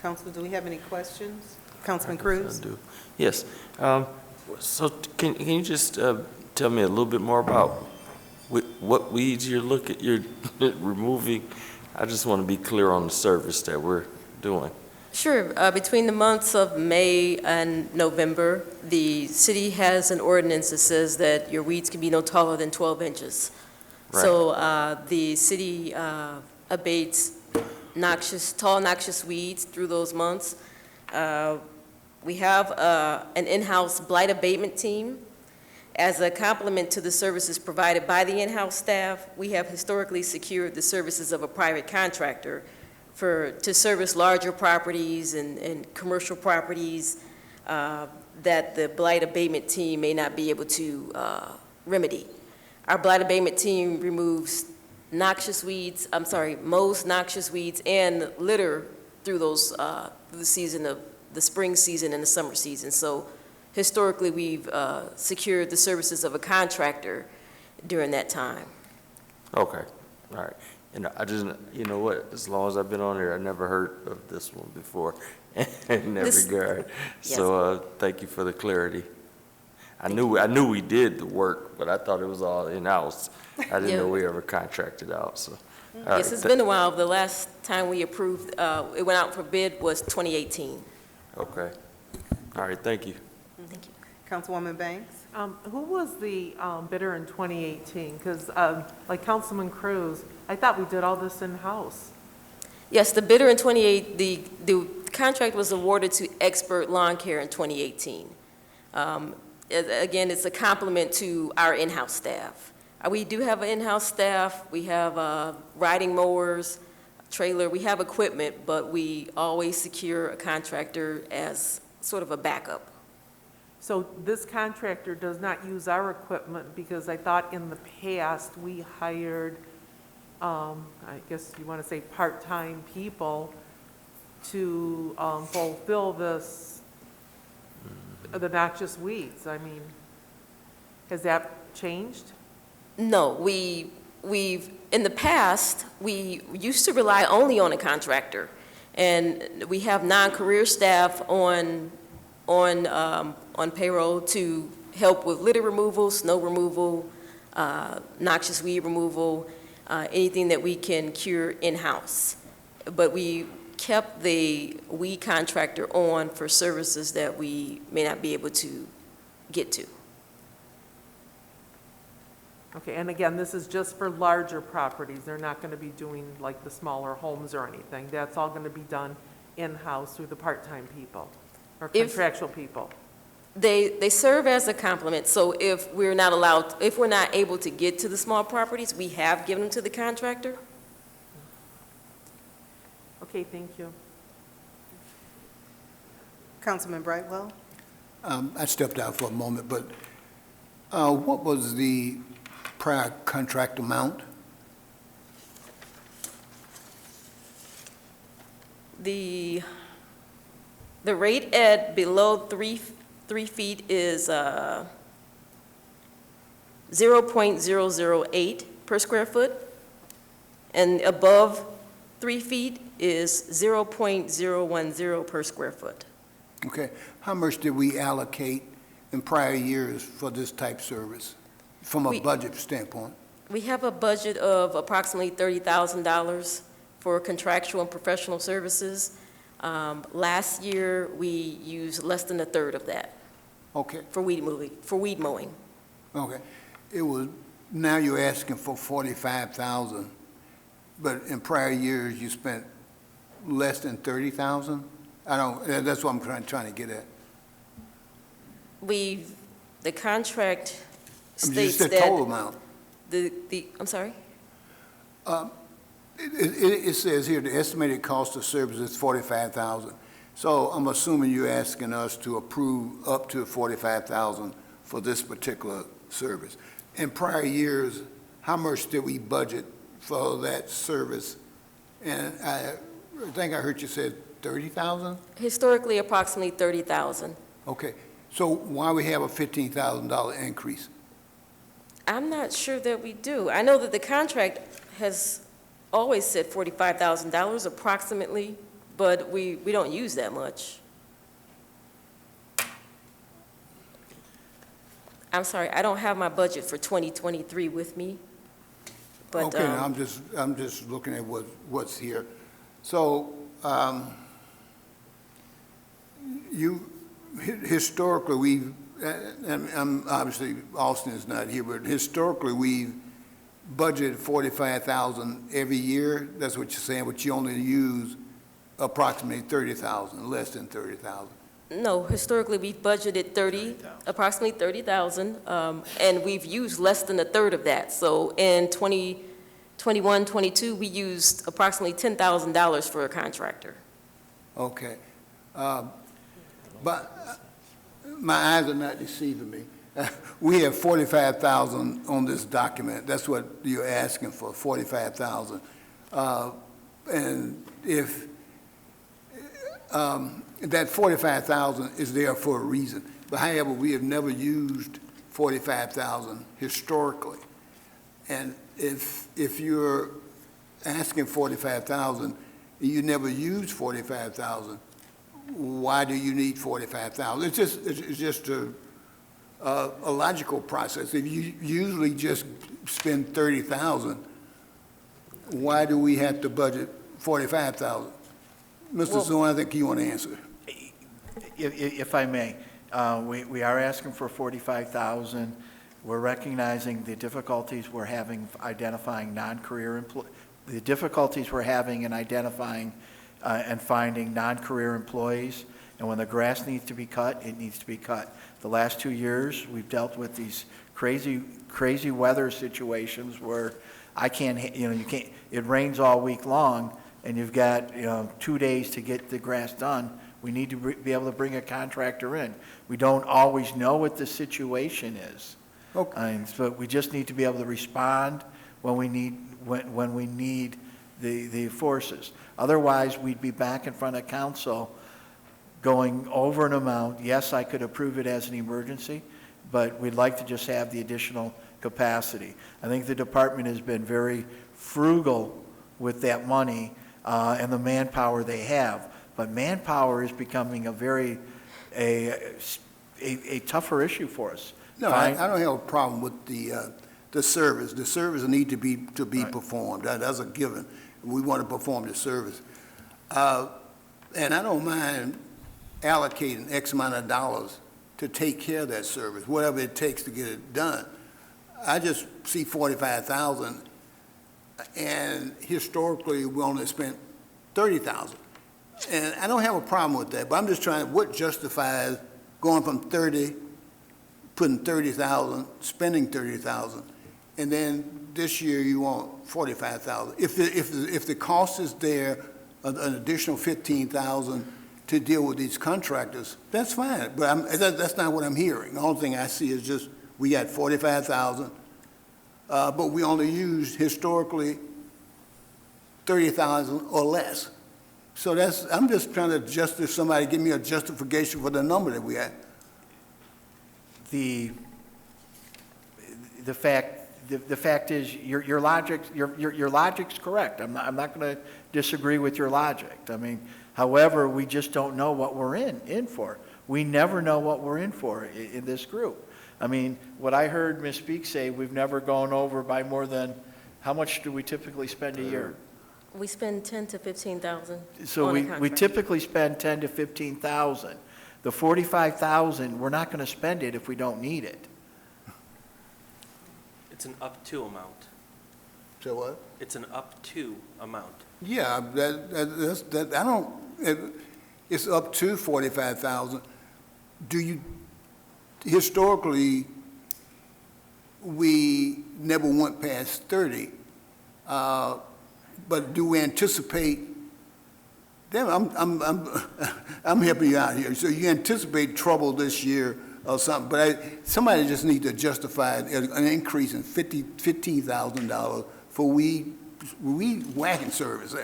Council, do we have any questions? Councilman Cruz? I do. Yes. So can you just tell me a little bit more about what weeds you're removing? I just want to be clear on the service that we're doing. Sure. Between the months of May and November, the city has an ordinance that says that your weeds can be no taller than 12 inches. Right. So the city abates tall, noxious weeds through those months. We have an in-house blight abatement team. As a complement to the services provided by the in-house staff, we have historically secured the services of a private contractor to service larger properties and commercial properties that the blight abatement team may not be able to remedy. Our blight abatement team removes mows noxious weeds and litter through those the spring season and the summer season. So historically, we've secured the services of a contractor during that time. Okay, all right. And I just, you know what, as long as I've been on here, I never heard of this one before in that regard. Yes. So thank you for the clarity. I knew we did the work, but I thought it was all in-house. I didn't know we ever contracted out, so. Yes, it's been a while. The last time we approved, it went out for bid was 2018. Okay. All right, thank you. Thank you. Councilwoman Banks? Who was the bidder in 2018? Because like Councilman Cruz, I thought we did all this in-house. Yes, the bidder in 2018, the contract was awarded to Expert Lawn Care in 2018. Again, it's a complement to our in-house staff. We do have an in-house staff. We have riding mowers, trailer. We have equipment, but we always secure a contractor as sort of a backup. So this contractor does not use our equipment because I thought in the past we hired, I guess you want to say part-time people to fulfill this, the noxious weeds. I mean, has that changed? No, we've, in the past, we used to rely only on a contractor. And we have non-career staff on payroll to help with litter removal, snow removal, noxious weed removal, anything that we can cure in-house. But we kept the weed contractor on for services that we may not be able to get to. Okay, and again, this is just for larger properties. They're not going to be doing like the smaller homes or anything. That's all going to be done in-house through the part-time people or contractual people. They serve as a complement. So if we're not able to get to the small properties, we have given them to the contractor. Okay, thank you. Councilman Brightwell? I stepped out for a moment, but what was the prior contract amount? The rate at below 3 feet is 0.008 per square foot, and above 3 feet is 0.010 per square foot. Okay. How much did we allocate in prior years for this type service, from a budget standpoint? We have a budget of approximately $30,000 for contractual and professional services. Last year, we used less than a third of that. Okay. For weed mowing. Okay. Now you're asking for 45,000, but in prior years, you spent less than 30,000? That's what I'm trying to get at. The contract states just the that. total amount. I'm sorry? It says here, the estimated cost of service is 45,000. So I'm assuming you're asking us to approve up to 45,000 for this particular service. In prior years, how much did we budget for that service? And I think I heard you said 30,000? Historically, approximately 30,000. Okay. So why we have a $15,000 increase? I'm not sure that we do. I know that the contract has always said $45,000 approximately, but we don't use that much. I'm sorry, I don't have my budget for 2023 with me, but. Okay, I'm just looking at what's here. So, historically, we've, and obviously Austin is not here, but historically, we've budgeted 45,000 every year. That's what you're saying, but you only use approximately 30,000, less than 30,000. No, historically, we've budgeted approximately 30,000, and we've used less than a third of that. So in 2021, 22, we used approximately $10,000 for a contractor. Okay. But my eyes are not deceiving me. We have 45,000 on this document. That's what you're asking for, 45,000. And if that 45,000 is there for a reason. But however, we have never used 45,000 historically. And if you're asking 45,000, you never used 45,000, why do you need 45,000? It's just a logical process. If you usually just spend 30,000, why do we have to budget 45,000? Mr. Zorn, I think you want to answer. If I may, we are asking for 45,000. We're recognizing the difficulties we're having identifying non-career employees, the difficulties we're having in identifying and finding non-career employees. And when the grass needs to be cut, it needs to be cut. The last 2 years, we've dealt with these crazy weather situations where it rains all week long, and you've got 2 days to get the grass done. We need to be able to bring a contractor in. We don't always know what the situation is. Okay. But we just need to be able to respond when we need the forces. Otherwise, we'd be back in front of council going over an amount. Yes, I could approve it as an emergency, but we'd like to just have the additional capacity. I think the department has been very frugal with that money and the manpower they have. But manpower is becoming a tougher issue for us. No, I don't have a problem with the service. The service need to be right. Performed. That's a given. We want to perform the service. And I don't mind allocating X amount of dollars to take care of that service, whatever it takes to get it done. I just see 45,000, and historically we only spent 30,000. And I don't have a problem with that, but I'm just trying, what justifies going from 30, putting 30,000, spending 30,000, and then this year you want 45,000. If the cost is there, an additional 15,000 to deal with these contractors, that's fine. But that's not what I'm hearing. The only thing I see is just we got 45,000, but we only used historically 30,000 or less. So I'm just trying to if somebody give me a justification for the number that we had. The fact is, your logic's correct. I'm not going to disagree with your logic. I mean, however, we just don't know what we're in for. We never know what we're in for in this group. I mean, what I heard Ms. Speak say, we've never gone over by more than, how much do we typically spend a year? We spend 10 to 15,000 So on a we contract. typically spend 10 to 15,000. The 45,000, we're not going to spend it if we don't need it. It's an up to amount. So what? It's an up to amount. Yeah, I don't, it's up to 45,000. Historically, we never went past 30. But do we anticipate, I'm helping you out here. So you anticipate trouble this year or something, but somebody just needs to justify an increase in $15,000 for weed whacking service.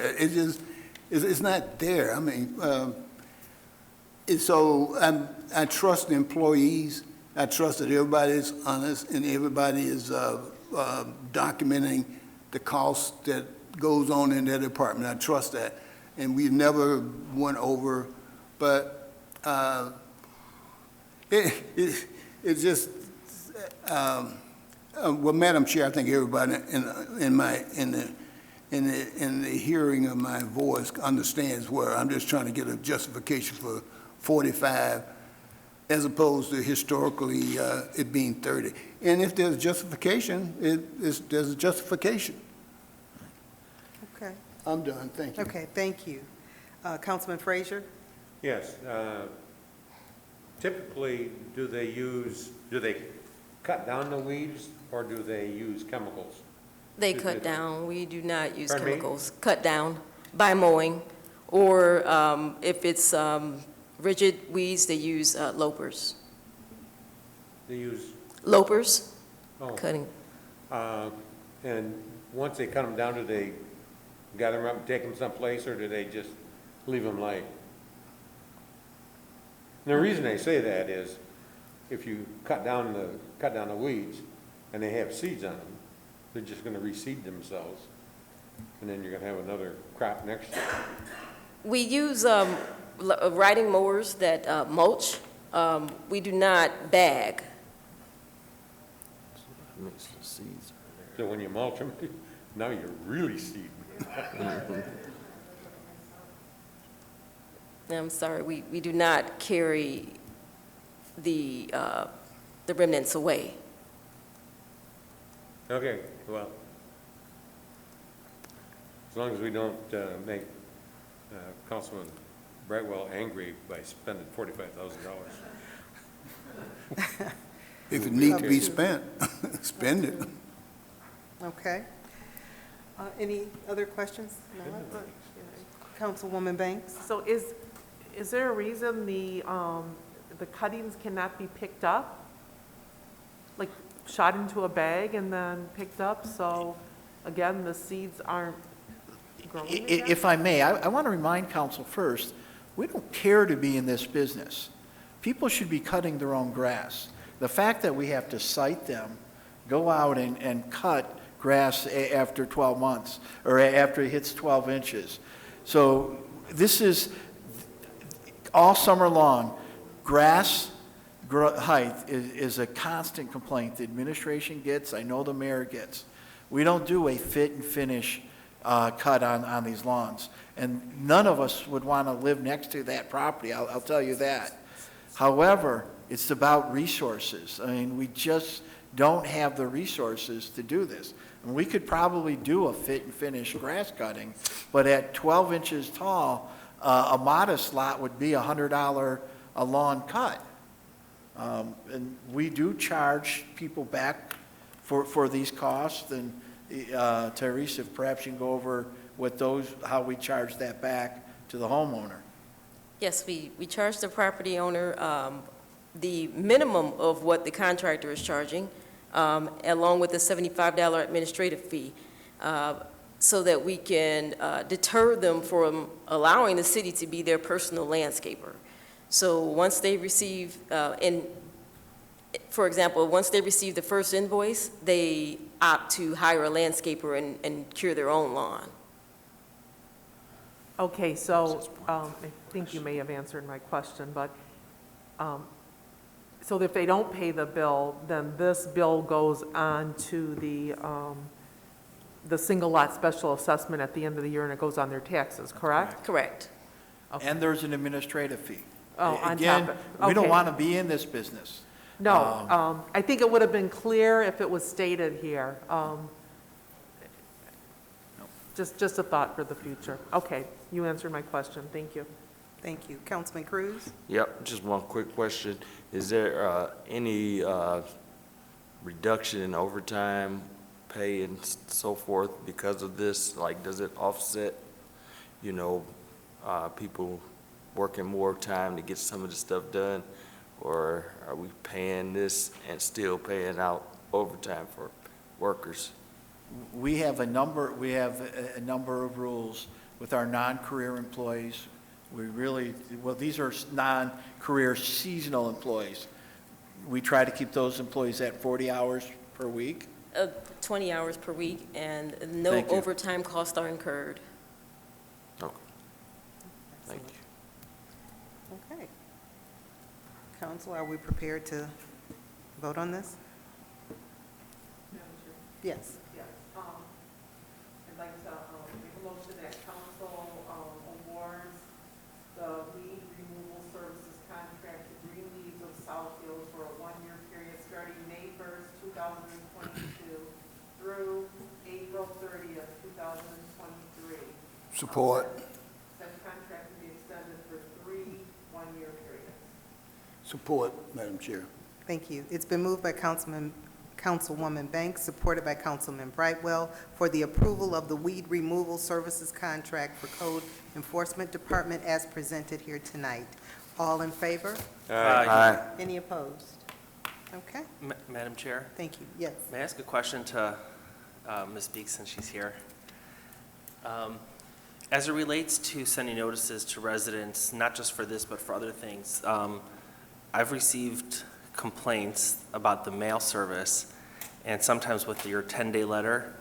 It's not there. I mean, so I trust the employees. I trust that everybody is honest and everybody is documenting the cost that goes on in their department. I trust that. And we never went over, but it's just, well, Madam Chair, I think everybody in the hearing of my voice understands where I'm just trying to get a justification for 45 as opposed to historically it being 30. And if there's justification, there's a justification. Okay. I'm done, thank you. Okay, thank you. Councilman Frazier? Yes. Typically, do they cut down the weeds or do they use chemicals? They cut down. We do not use Pardon me? chemicals. Cut down by mowing, or if it's rigid weeds, they use lopers. They use, Lopers, oh, cutting. and once they cut them down, do they gather them up and take them someplace, or do they just leave them lay? And the reason I say that is, if you cut down the weeds and they have seeds on them, they're just going to reseed themselves, and then you're going to have another crop next year. We use riding mowers that mulch. We do not bag. Mix the seeds in So when you mulch them, now you're really seeding. I'm sorry, we do not carry the remnants away. Okay, well, as long as we don't make Councilman Brightwell angry by spending $45,000. If it needs to be spent, spend it. Okay. Any other questions? No? Councilwoman Banks? So is there a reason the cuttings cannot be picked up? Like shot into a bag and then picked up, so again, the seeds aren't growing again? If I may, I want to remind council first, we don't care to be in this business. People should be cutting their own grass. The fact that we have to cite them, go out and cut grass after 12 months, or after it hits 12 inches. So this is, all summer long, grass height is a constant complaint the administration gets, I know the mayor gets. We don't do a fit and finish cut on these lawns. And none of us would want to live next to that property, I'll tell you that. However, it's about resources. I mean, we just don't have the resources to do this. And we could probably do a fit and finish grass cutting, but at 12 inches tall, a modest lot would be $100 a lawn cut. And we do charge people back for these costs, and Therese, if perhaps you can go over what how we charge that back to the homeowner. Yes, we charge the property owner the minimum of what the contractor is charging, along with the $75 administrative fee. so that we can deter them from allowing the city to be their personal landscaper. So once they receive, for example, once they receive the first invoice, they opt to hire a landscaper and cure their own lawn. Okay, so I think you may have answered my question, but so if they don't pay the bill, then this bill goes on to the single lot special assessment at the end of the year, and it goes on their taxes, correct? Correct. Okay. And there's an administrative fee. Oh, on Again, top we don't okay. want to be in this business. No, I think it would have been clear if it was stated here. Just a thought for the future. Okay, you answered my question. Thank you. Thank you. Councilman Cruz? Yep, just one quick question. Is there any reduction in overtime pay and so forth because of this? Like, does it offset, people working more time to get some of the stuff done? Or are we paying this and still paying out overtime for workers? We have a number of rules with our non-career employees. These are non-career seasonal employees. We try to keep those employees at 40 hours per week. 20 hours per week, and no Thank you. overtime costs are incurred. Okay. Thank you. Okay. Council, are we prepared to vote on this? Yes. Yes. I'd like to make a motion that council awards the weed removal services contract to Green Leaves of Southfield for a one-year period starting May 1st, 2022 through April 30th, 2023. Support. Such contract to be extended for 3 one-year periods. Support, Madam Chair. Thank you. It's been moved by Councilwoman Banks, supported by Councilman Brightwell, for the approval of the weed removal services contract for Code Enforcement Department as presented here tonight. All in favor? Aye. Any opposed? Okay, Madam Chair, thank you. Yes. may I ask a question to Ms. Beeks since she's here? As it relates to sending notices to residents, not just for this, but for other things, I've received complaints about the mail service, and sometimes with your 10-day letter,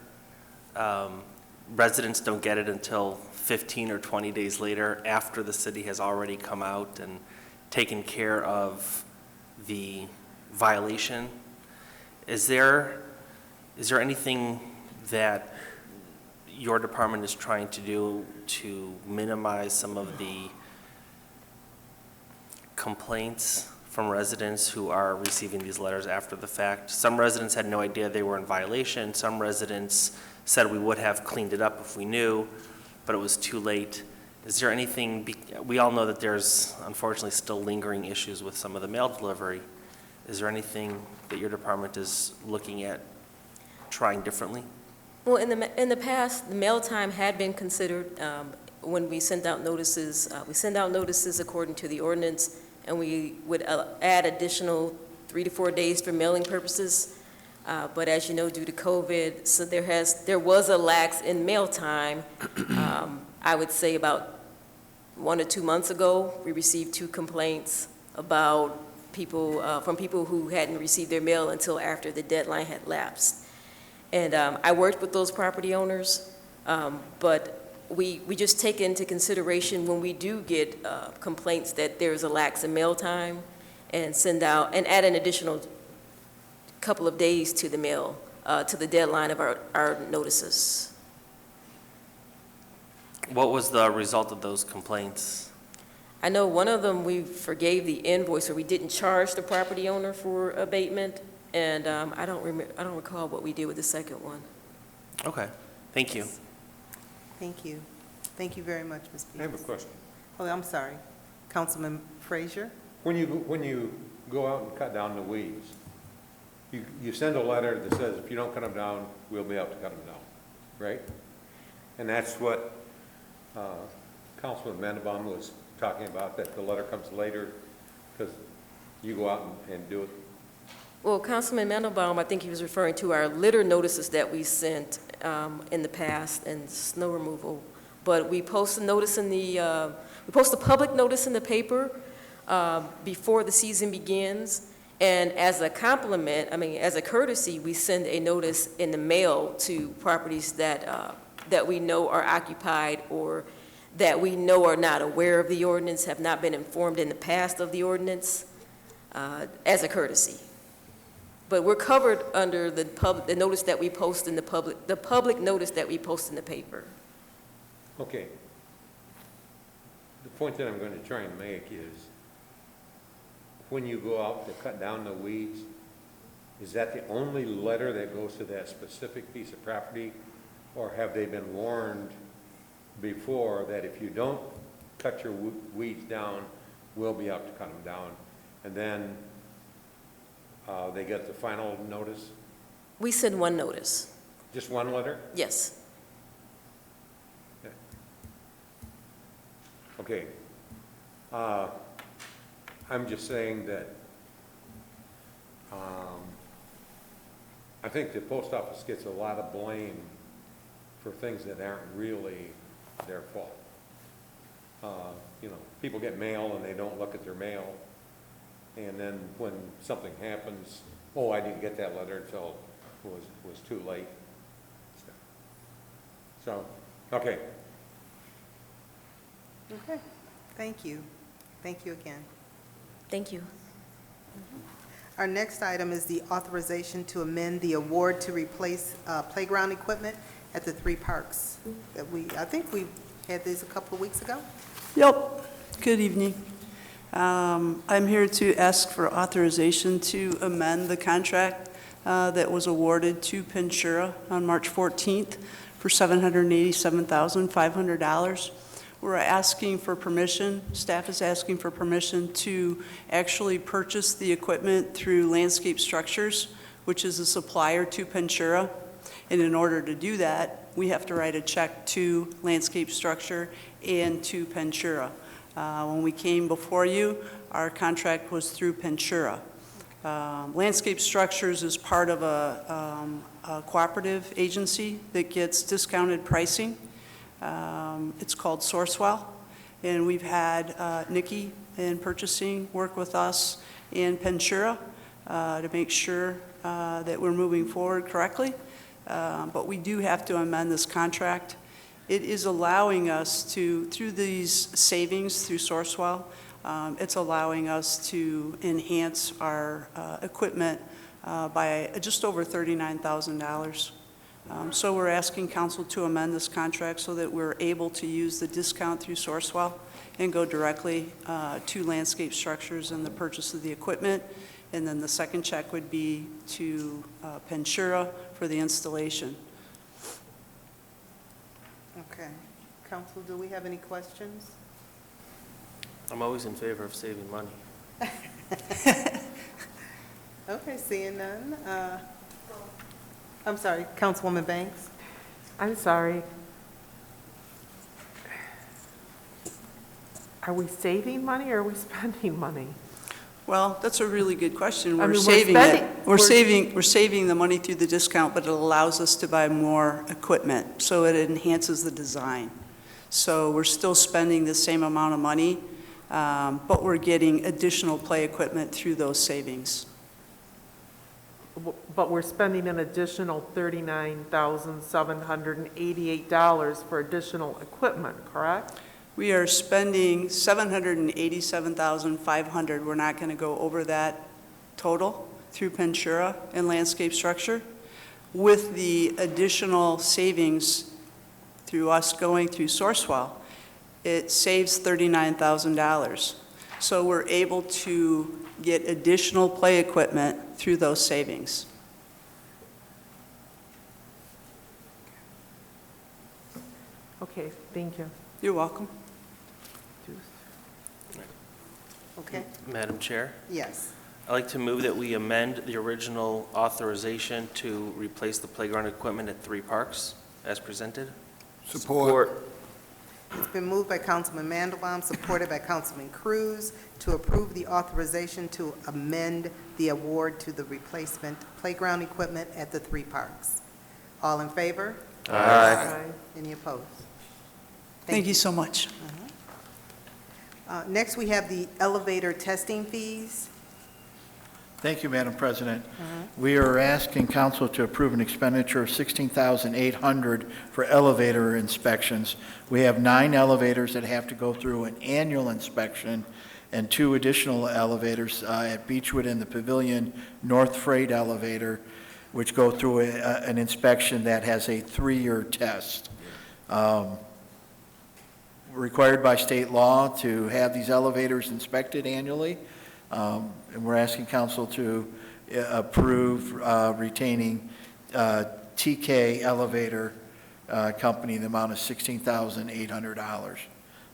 residents don't get it until 15 or 20 days later after the city has already come out and taken care of the violation. Is there anything that your department is trying to do to minimize some of the complaints from residents who are receiving these letters after the fact? Some residents had no idea they were in violation. Some residents said we would have cleaned it up if we knew, but it was too late. Is there anything, we all know that there's unfortunately still lingering issues with some of the mail delivery. Is there anything that your department is looking at trying differently? Well, in the past, the mail time had been considered when we send out notices. We send out notices according to the ordinance, and we would add additional 3 to 4 days for mailing purposes. But as you know, due to COVID, so there was a lapse in mail time. I would say about 1 or 2 months ago, we received 2 complaints about from people who hadn't received their mail until after the deadline had lapsed. And I worked with those property owners, but we just take into consideration when we do get complaints that there's a lax in mail time, and send out and add an additional couple of days to the mail, to the deadline of our notices. What was the result of those complaints? I know one of them, we forgave the invoice, or we didn't charge the property owner for abatement, and I don't recall what we did with the second one. Okay, thank you. Thank you. Thank you very much, Ms. Peters. I have a question. Oh, I'm sorry. Councilman Frazier? When you go out and cut down the weeds, you send a letter that says, if you don't cut them down, we'll be out to cut them down, right? And that's what Councilman Mandelbaum was talking about, that the letter comes later because you go out and do it Well, Councilman Mandelbaum, I think he was referring to our litter notices that we sent in the past and snow removal. But we post a notice in the, we post a public notice in the paper before the season begins. And as a compliment, I mean, as a courtesy, we send a notice in the mail to properties that, that we know are occupied or that we know are not aware of the ordinance, have not been informed in the past of the ordinance, as a courtesy. But we're covered under the notice that we post in the public notice that we post in the paper. Okay. The point that I'm going to try and make is, when you go out to cut down the weeds, is that the only letter that goes to that specific piece of property? Or have they been warned before that if you don't cut your weeds down, we'll be out to cut them down? And then they get the final notice? We send one notice. Just one letter? Yes. Okay. I'm just saying that I think the post office gets a lot of blame for things that aren't really their fault. You know, people get mail and they don't look at their mail. And then when something happens, oh, I didn't get that letter until it was too late. So, okay. Okay, thank you. Thank you again. Thank you. Our next item is the authorization to amend the award to replace playground equipment at the 3 parks. That I think we had these a couple of weeks ago. Yep. Good evening. I'm here to ask for authorization to amend the contract that was awarded to Pensura on March 14th for $787,500. We're asking for permission, staff is asking for permission to actually purchase the equipment through Landscape Structures, which is a supplier to Pensura. And in order to do that, we have to write a check to Landscape Structure and to Pensura. When we came before you, our contract was through Pensura. Landscape Structures is part of a cooperative agency that gets discounted pricing. It's called Sourcewell, and we've had Nikki in purchasing work with us and Pensura to make sure that we're moving forward correctly. But we do have to amend this contract. It is allowing us to, through these savings through Sourcewell, it's allowing us to enhance our equipment by just over $39,000. So we're asking council to amend this contract so that we're able to use the discount through Sourcewell and go directly to Landscape Structures and the purchase of the equipment. And then the second check would be to Pensura for the installation. Okay. Council, do we have any questions? I'm always in favor of saving money. Okay, seeing none. I'm sorry, Councilwoman Banks? I'm sorry. Are we saving money or are we spending money? Well, that's a really good question. I We're mean, saving spending- it. We're saving the money through the discount, but it allows us to buy more equipment, so it enhances the design. So we're still spending the same amount of money, but we're getting additional play equipment through those savings. But we're spending an additional $39,788 for additional equipment, correct? We are spending $787,500. We're not going to go over that total through Pensura and Landscape Structure. With the additional savings through us going through Sourcewell, it saves $39,000. So we're able to get additional play equipment through those savings. Okay, thank you. You're welcome. Okay, Madam Chair, yes. I'd like to move that we amend the original authorization to replace the playground equipment at 3 parks as presented. Support. It's been moved by Councilman Mandelbaum, supported by Councilman Cruz, to approve the authorization to amend the award to the replacement playground equipment at the 3 parks. All in favor? Aye. Any opposed? Thank you so much. Next, we have the elevator testing fees. Thank you, Madam President. We are asking council to approve an expenditure of $16,800 for elevator inspections. We have 9 elevators that have to go through an annual inspection and 2 additional elevators at Beechwood and the Pavilion North Freight elevator, which go through an inspection that has a 3-year test. Required by state law to have these elevators inspected annually. And we're asking council to approve retaining TK Elevator Company in the amount of $16,800.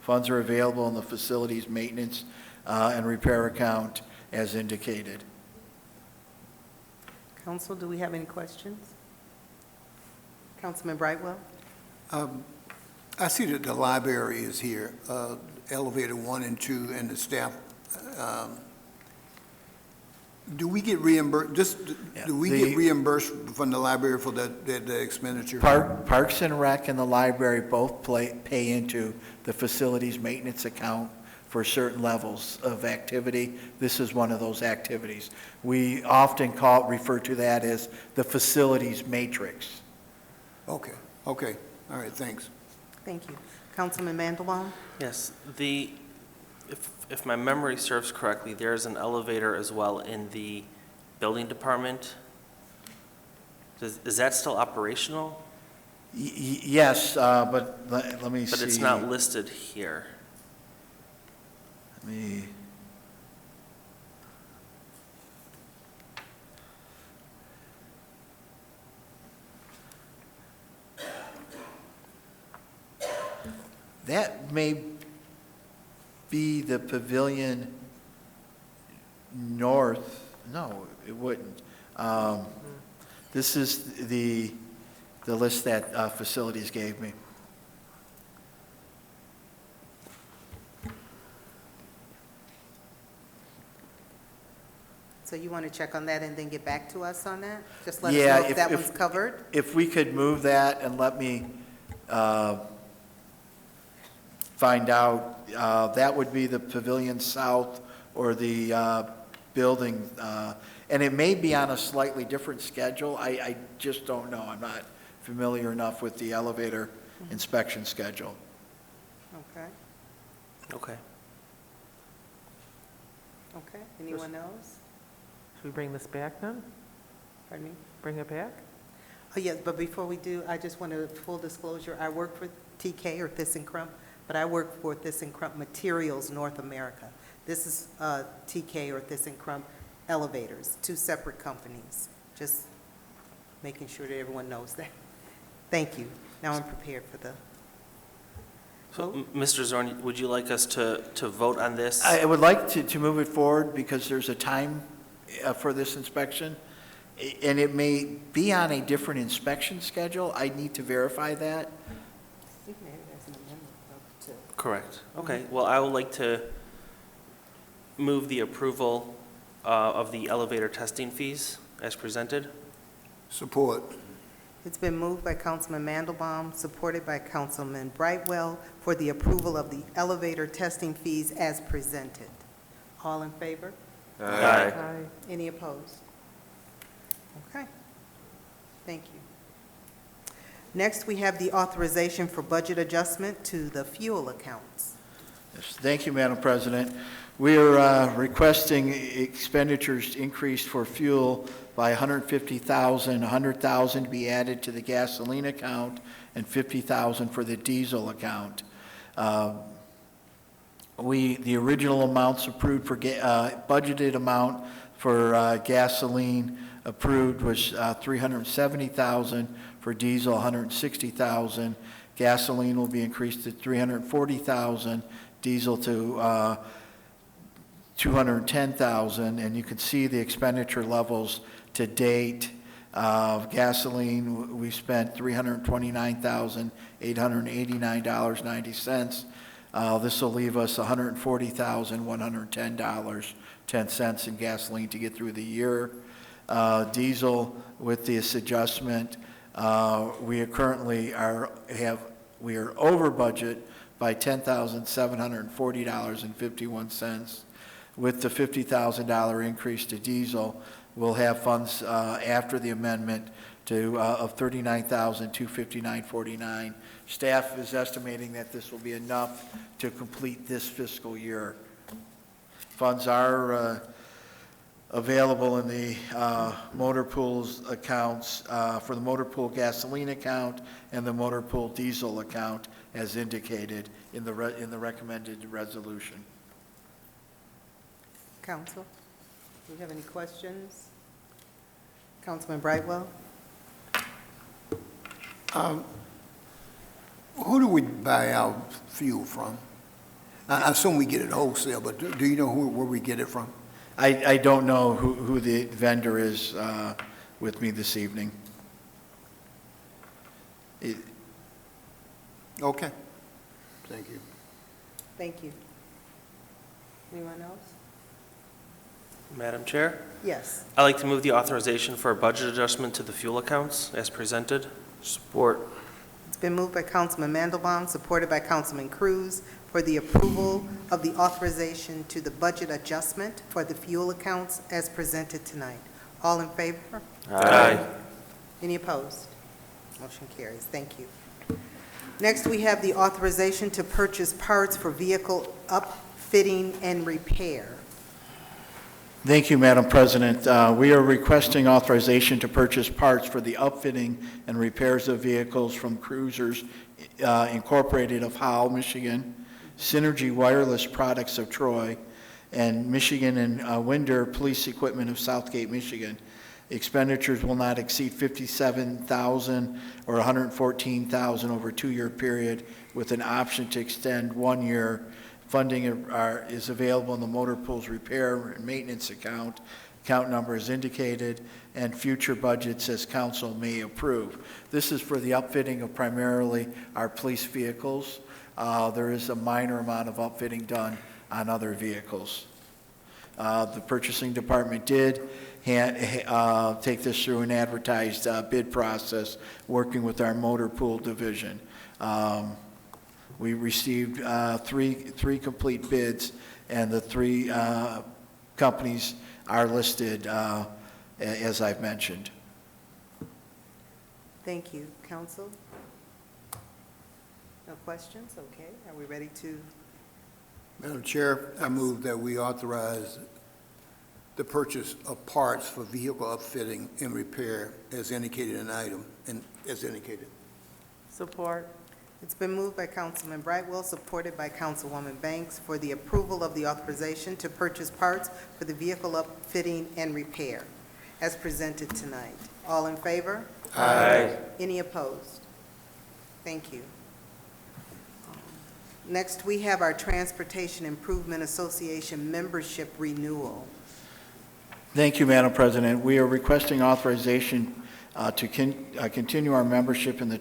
Funds are available in the facilities maintenance and repair account as indicated. Council, do we have any questions? Councilman Brightwell? I see that the library is here, elevator 1 and 2, and the staff. Do we get reimbursed, get reimbursed from the library for the expenditure? Parks and Rec and the library both pay into the facilities maintenance account for certain levels of activity. This is one of those activities. We often refer to that as the facilities matrix. Okay, all right, thanks. Thank you. Councilman Mandelbaum? Yes, if my memory serves correctly, there's an elevator as well in the building department. Is that still operational? Yes, but let me see. But it's not listed here. Let me. That may be the Pavilion North. No, it wouldn't. This is the list that facilities gave me. So you want to check on that and then get back to us on that? Just let us know if that one's covered? If we could move that and let me find out, that would be the Pavilion South or the building, and it may be on a slightly different schedule. I just don't know. I'm not familiar enough with the elevator inspection schedule. Okay, Okay. okay. Anyone else? Should we bring this back then? Pardon me? Bring it back? Oh, yes, but before we do, I just want a full disclosure. I work for TK or ThyssenKrupp, but I work for ThyssenKrupp Materials North America. This is TK or ThyssenKrupp Elevators, 2 separate companies. Just making sure that everyone knows that. Thank you. Now I'm prepared for the So, Mr. Zorn, would you like us to vote on this? I would like to move it forward because there's a time for this inspection, and it may be on a different inspection schedule. I need to verify that. Correct. Okay, well, I would like to move the approval of the elevator testing fees as presented. Support. It's been moved by Councilman Mandelbaum, supported by Councilman Brightwell, for the approval of the elevator testing fees as presented. All in favor? Aye. Any opposed? Okay. Thank you. Next, we have the authorization for budget adjustment to the fuel accounts. Yes, thank you, Madam President. We are requesting expenditures increased for fuel by $150,000, $100,000 to be added to the gasoline account, and $50,000 for the diesel account. The original amounts approved for budgeted amount for gasoline approved was $370,000, for diesel $160,000. Gasoline will be increased to $340,000, diesel to $210,000, and you can see the expenditure levels to date Gasoline, we spent $329,889.90. This will leave us $140,110.10 in gasoline to get through the year. Diesel, with this adjustment, we are over budget by $10,740.51. With the $50,000 increase to diesel, we'll have funds after the amendment of $39,259.49. Staff is estimating that this will be enough to complete this fiscal year. Funds are available in the motor pools accounts for the motor pool gasoline account and the motor pool diesel account as indicated in the recommended resolution. Council, do you have any questions? Councilman Brightwell? Who do we buy our fuel from? I assume we get it wholesale, but do you know where we get it from? I don't know who the vendor is with me this evening. Okay. Thank you. Thank you. Anyone else? Madam Chair, Yes. I'd like to move the authorization for a budget adjustment to the fuel accounts as presented. Support. It's been moved by Councilman Mandelbaum, supported by Councilman Cruz, for the approval of the authorization to the budget adjustment for the fuel accounts as presented tonight. All in favor? Aye. Any opposed? Motion carries. Thank you. Next, we have the authorization to purchase parts for vehicle upfitting and repair. Thank you, Madam President. We are requesting authorization to purchase parts for the upfitting and repairs of vehicles from Cruisers Incorporated of Howell, Michigan, Synergy Wireless Products of Troy, and Michigan and Winder Police Equipment of Southgate, Michigan. Expenditures will not exceed $57,000 or $114,000 over a 2-year period with an option to extend 1 year. Funding is available in the motor pools repair and maintenance account. Account number is indicated, and future budgets as council may approve. This is for the upfitting of primarily our police vehicles. There is a minor amount of upfitting done on other vehicles. The purchasing department did take this through an advertised bid process, working with our motor pool division. We received three complete bids, and the 3 companies are listed as I've mentioned. Thank you. Council? No questions? Okay. Are we ready to? Madam Chair, I move that we authorize the purchase of parts for vehicle upfitting and repair as indicated in the item, and as indicated. Support. It's been moved by Councilman Brightwell, supported by Councilwoman Banks, for the approval of the authorization to purchase parts for the vehicle upfitting and repair as presented tonight. All in favor? Aye. Any opposed? Thank you. Next, we have our Transportation Improvement Association membership renewal. Thank you, Madam President. We are requesting authorization to continue our membership in the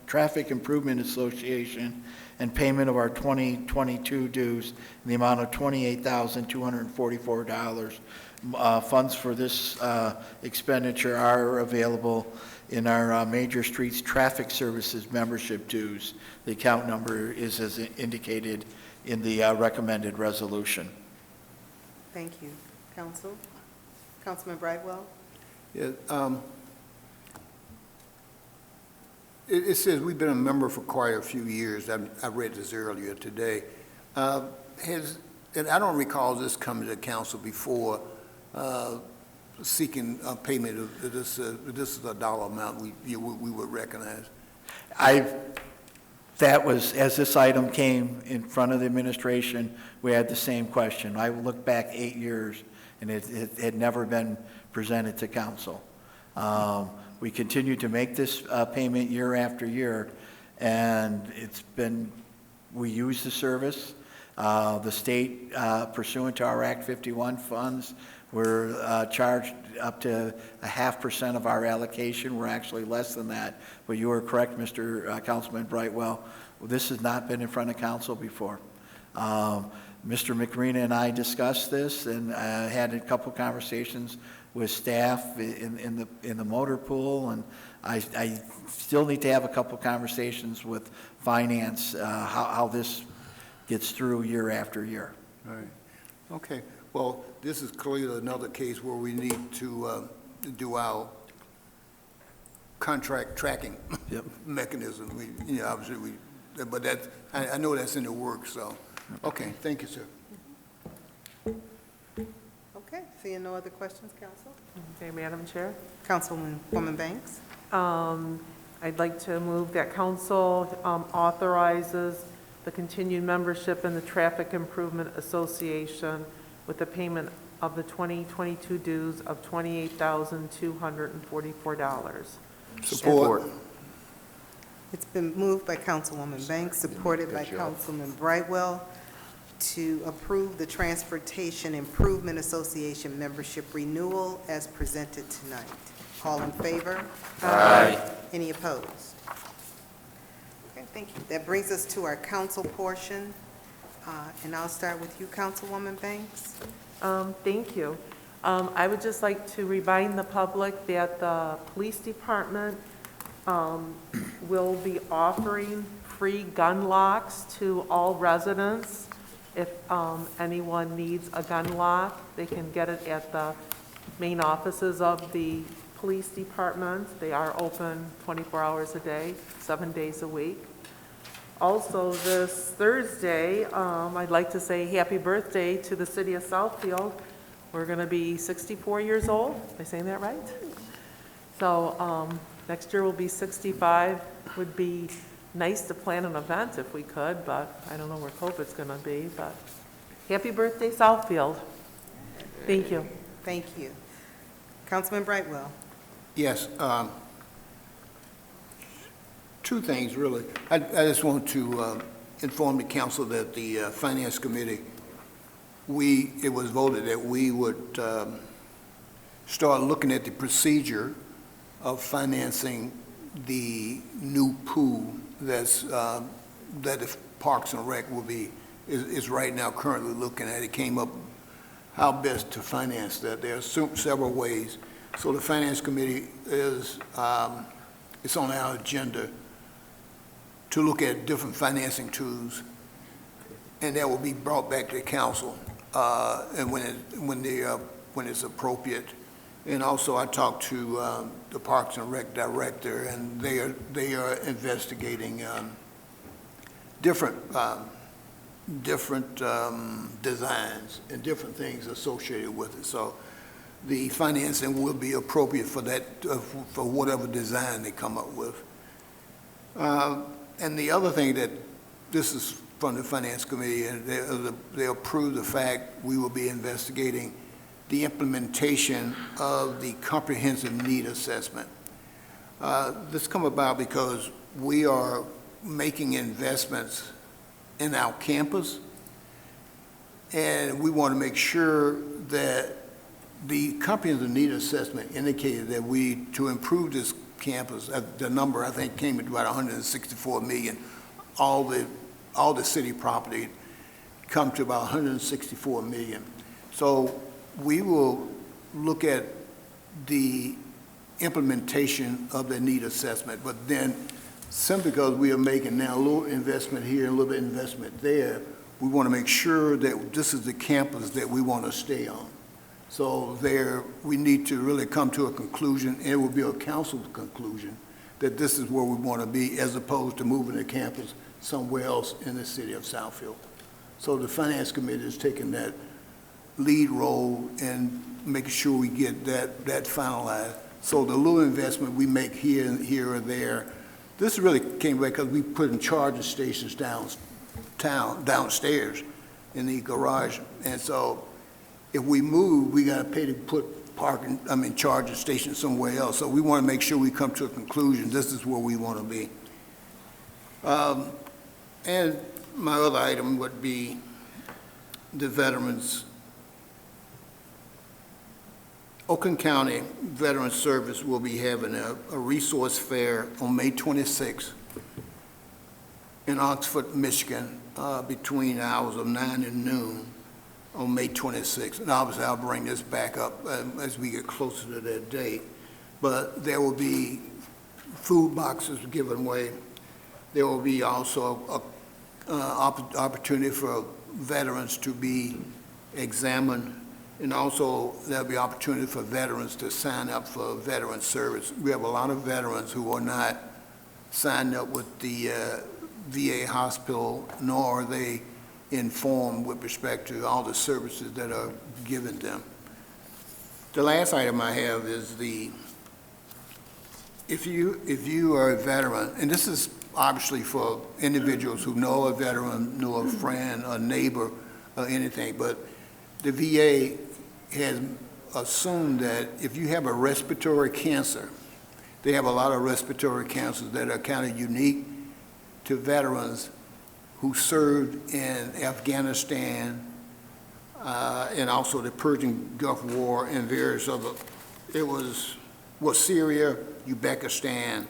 Traffic Improvement Association and payment of our 2022 dues in the amount of $28,244. Funds for this expenditure are available in our Major Streets Traffic Services membership dues. The account number is as indicated in the recommended resolution. Thank you. Council? Councilman Brightwell? Yeah, it says we've been a member for quite a few years. I read this earlier today. And I don't recall this coming to council before, seeking payment of this. This is a dollar amount we would recognize. That was, as this item came in front of the administration, we had the same question. I looked back 8 years, and it had never been presented to council. We continue to make this payment year after year, and we use the service. The state, pursuant to our Act 51 funds, We're charged up to 0.5% of our allocation. We're actually less than that. But you are correct, Mr. Councilman Brightwell. This has not been in front of council before. Mr. McRena and I discussed this and had a couple conversations with staff in the motor pool, and I still need to have a couple conversations with finance, how this gets through year after year. All right. Okay. Well, this is clearly another case where we need to do our contract tracking mechanism. Obviously, but that's, I know that's in the works, so. Okay, thank you, sir. Okay, seeing no other questions, council? Okay, Madam Chair. Councilwoman Banks? I'd like to move that council authorizes the continued membership in the Traffic Improvement Association with the payment of the 2022 dues of $28,244. Support. It's been moved by Councilwoman Banks, supported by Councilman Brightwell, to approve the Transportation Improvement Association membership renewal as presented tonight. All in favor? Aye. Any opposed? Okay, thank you. That brings us to our council portion, and I'll start with you, Councilwoman Banks. Thank you. I would just like to remind the public that the police department will be offering free gun locks to all residents. If anyone needs a gun lock, they can get it at the main offices of the police department. They are open 24 hours a day, 7 days a week. Also, this Thursday, I'd like to say happy birthday to the city of Southfield. We're going to be 64 years old. Am I saying that right? So next year we'll be 65. Would be nice to plan an event if we could, but I don't know where COVID's going to be. But happy birthday, Southfield. Thank you. Thank you. Councilman Brightwell. Yes. Two things, really. I just want to inform the council that the Finance Committee, it was voted that we would start looking at the procedure of financing the new pool that the Parks and Rec is right now currently looking at. It came up how best to finance that. There are several ways. So the Finance Committee it's on our agenda to look at different financing tools, and that will be brought back to the council and when it's appropriate. And also, I talked to the Parks and Rec director, and they are investigating different designs and different things associated with it. So the financing will be appropriate for that, for whatever design they come up with. And the other thing that this is from the Finance Committee, and they approved the fact we will be investigating the implementation of the comprehensive need assessment. This come about because we are making investments in our campus, and we want to make sure that the comprehensive need assessment indicated that to improve this campus, the number I think came at about 164 million. All the city property come to about 164 million. So we will look at the implementation of the need assessment, but then simply because we are making now a little investment here and a little bit of investment there, we want to make sure that this is the campus that we want to stay on. So we need to really come to a conclusion, and it will be a council conclusion, that this is where we want to be as opposed to moving the campus somewhere else in the city of Southfield. So the Finance Committee is taking that lead role and making sure we get that finalized. So the little investment we make here or there, this really came back because we put in charging stations downstairs in the garage. And so if we move, we got to pay to put charging stations somewhere else. So we want to make sure we come to a conclusion. This is where we want to be. And my other item would be the veterans Oakland County Veteran Service will be having a resource fair on May 26th in Oxford, Michigan, between the hours of 9 and noon on May 26th. And obviously, I'll bring this back up as we get closer to that date. But there will be food boxes given away. There will be also a opportunity for veterans to be examined, and also there'll be opportunity for veterans to sign up for veteran service. We have a lot of veterans who are not signed up with the VA hospital, nor are they informed with respect to all the services that are given them. The last item I have is if you are a veteran, and this is obviously for individuals who know a veteran, know a friend, a neighbor, or anything, but the VA has assumed that if you have a respiratory cancer, they have a lot of respiratory cancers that are kind of unique to veterans who served in Afghanistan and also the Persian Gulf War and various other, Syria, Uzbekistan,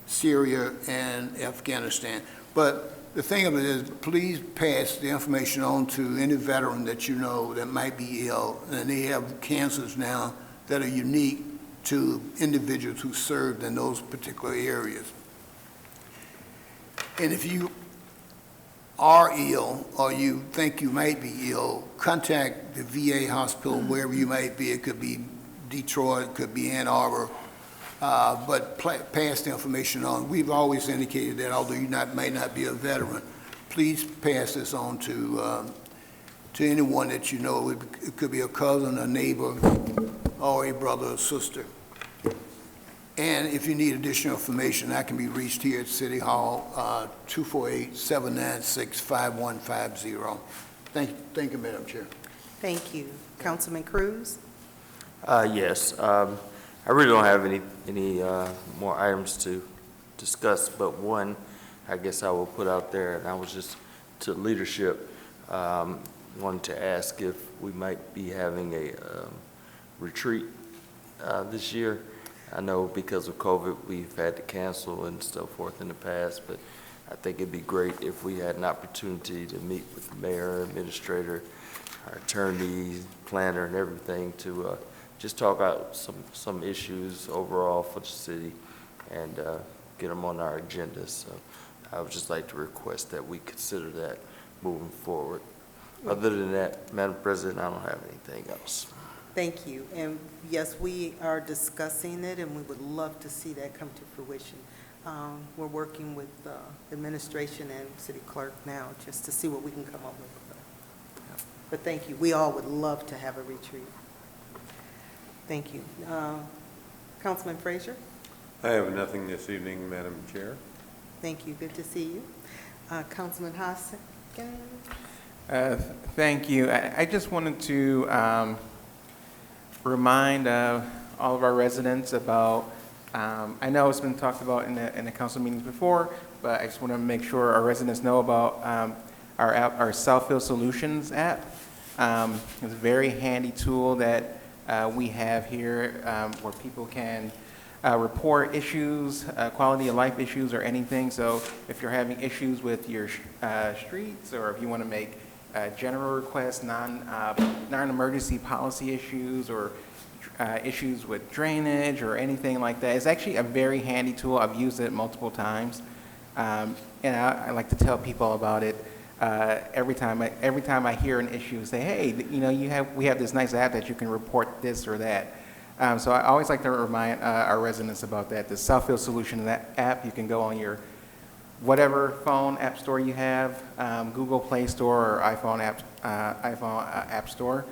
Syria, and Afghanistan. But the thing of it is, please pass the information on to any veteran that you know that might be ill, and they have cancers now that are unique to individuals who served in those particular areas. And if you are ill or you think you might be ill, contact the VA hospital wherever you might be. It could be Detroit, it could be Ann Arbor, but pass the information on. We've always indicated that although you may not be a veteran, please pass this on to anyone that you know. It could be a cousin, a neighbor, or a brother or sister. And if you need additional information, I can be reached here at City Hall, 248-796-5150. Thank you, Madam Chair. Thank you. Councilman Cruz? Yes, I really don't have any more items to discuss, but one, I guess I will put out there, and I was just to leadership, wanted to ask if we might be having a retreat this year. I know because of COVID, we've had to cancel and so forth in the past, but I think it'd be great if we had an opportunity to meet with the mayor, administrator, our attorney, planner, and everything to just talk out some issues overall for the city and get them on our agenda. So I would just like to request that we consider that moving forward. Other than that, Madam President, I don't have anything else. Thank you. And yes, we are discussing it, and we would love to see that come to fruition. We're working with administration and city clerk now just to see what we can come up with. But thank you. We all would love to have a retreat. Thank you. Councilman Frazier? I have nothing this evening, Madam Chair. Thank you. Good to see you. Councilman Hoskin? Thank you. I just wanted to remind all of our residents about, I know it's been talked about in the council meetings before, but I just want to make sure our residents know about our app, our Southfield Solutions app. It's a very handy tool that we have here where people can report issues, quality of life issues or anything. So if you're having issues with your streets, or if you want to make general requests, non-emergency policy issues, or issues with drainage or anything like that, it's actually a very handy tool. I've used it multiple times, and I like to tell people about it every time I hear an issue. Say, hey, we have this nice app that you can report this or that. So I always like to remind our residents about that. The Southfield Solution app, you can go on your whatever phone app store you have, Google Play Store or iPhone App Store.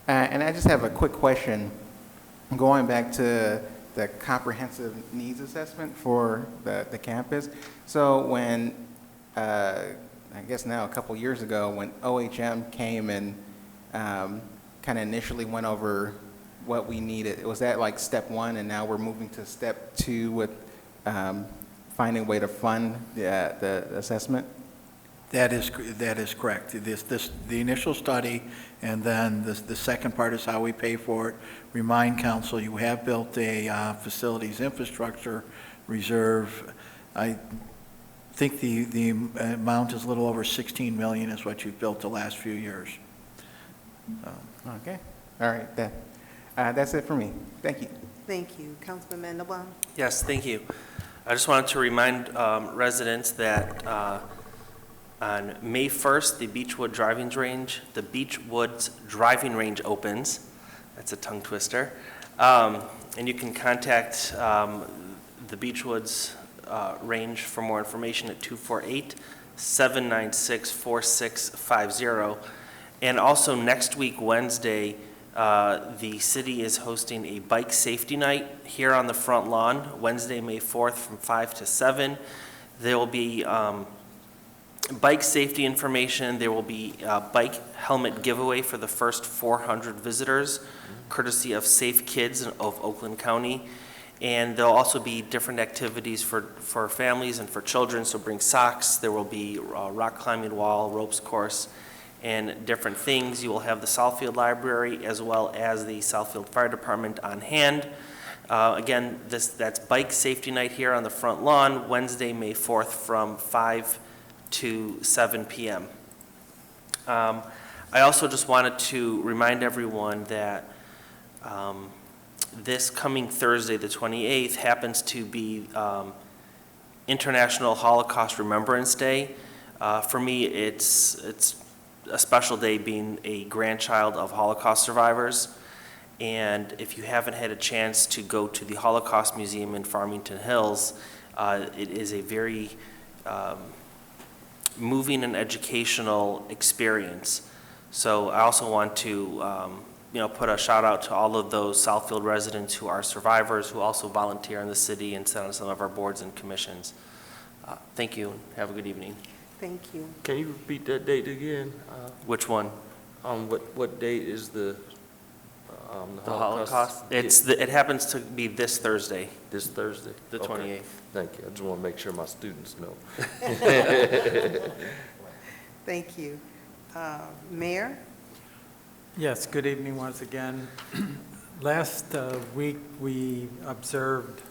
And I just have a quick question. Going back to the comprehensive needs assessment for the campus. So when, I guess now a couple years ago, when OHM came and kind of initially went over what we needed, was that like step one, and now we're moving to step two with finding a way to fund the assessment? That is correct. The initial study, and then the second part is how we pay for it. Remind council, you have built a facilities infrastructure reserve. I think the amount is a little over 16 million is what you've built the last few years. Okay, all right, that's it for me. Thank you. Thank you. Councilman Mandelbaum? Yes, thank you. I just wanted to remind residents that on May 1st, the Beechwood driving range opens. That's a tongue twister. And you can contact the Beechwoods range for more information at 248-796-4650. And also next week, Wednesday, the city is hosting a bike safety night here on the front lawn, Wednesday, May 4th from 5 to 7. There will be bike safety information. There will be a bike helmet giveaway for the first 400 visitors, courtesy of Safe Kids of Oakland County. And there'll also be different activities for families and for children, so bring socks. There will be a rock climbing wall, ropes course, and different things. You will have the Southfield Library as well as the Southfield Fire Department on hand. Again, that's bike safety night here on the front lawn, Wednesday, May 4th from 5 to 7 p.m. I also just wanted to remind everyone that this coming Thursday, the 28th, happens to be International Holocaust Remembrance Day. For me, it's a special day being a grandchild of Holocaust survivors. And if you haven't had a chance to go to the Holocaust Museum in Farmington Hills, it is a very moving and educational experience. So I also want to put a shout out to all of those Southfield residents who are survivors, who also volunteer in the city and sit on some of our boards and commissions. Thank you, and have a good evening. Thank you. Can you repeat that date again? Which one? What date is the Holocaust? It happens to be this Thursday. This Thursday? The 28th. Thank you. I just want to make sure my students know. Thank you. Mayor? Yes, good evening once again. Last week, we observed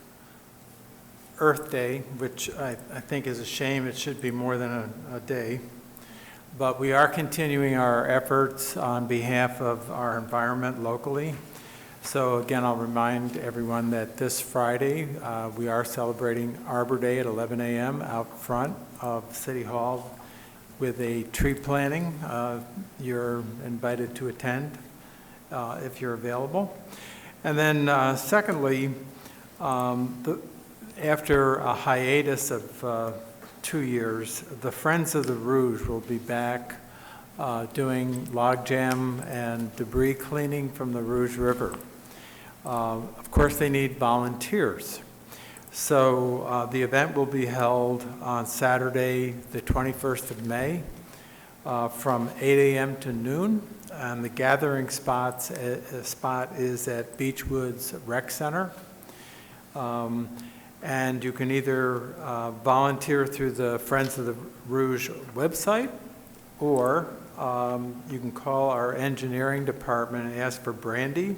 Earth Day, which I think is a shame. It should be more than a day. But we are continuing our efforts on behalf of our environment locally. So again, I'll remind everyone that this Friday, we are celebrating Arbor Day at 11 a.m. out front of City Hall with a tree planting. You're invited to attend if you're available. And then secondly, after a hiatus of 2 years, the Friends of the Rouge will be back doing logjam and debris cleaning from the Rouge River. Of course, they need volunteers. So the event will be held on Saturday, the 21st of May, from 8 a.m. to noon. And the gathering spot is at Beechwood's Rec Center. And you can either volunteer through the Friends of the Rouge website, or you can call our engineering department and ask for Brandy,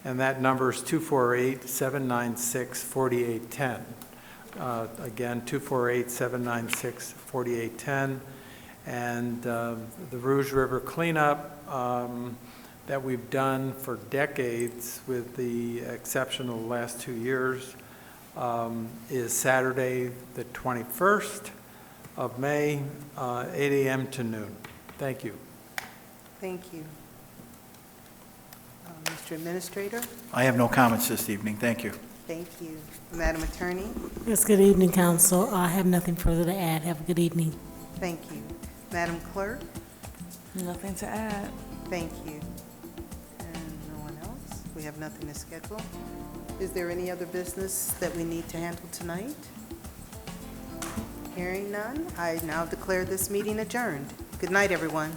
and that number is 248-796-4810. Again, 248-796-4810. And the Rouge River cleanup that we've done for decades, with the exception of the last 2 years, is Saturday, the 21st of May, 8 a.m. to noon. Thank you. Thank you. Mr. Administrator? I have no comments this evening. Thank you. Thank you. Madam Attorney? Yes, good evening, Council. I have nothing further to add. Have a good evening. Thank you. Madam Clerk? Nothing to add. Thank you. And no one else? We have nothing to schedule. Is there any other business that we need to handle tonight? Hearing none, I now declare this meeting adjourned. Good night, everyone.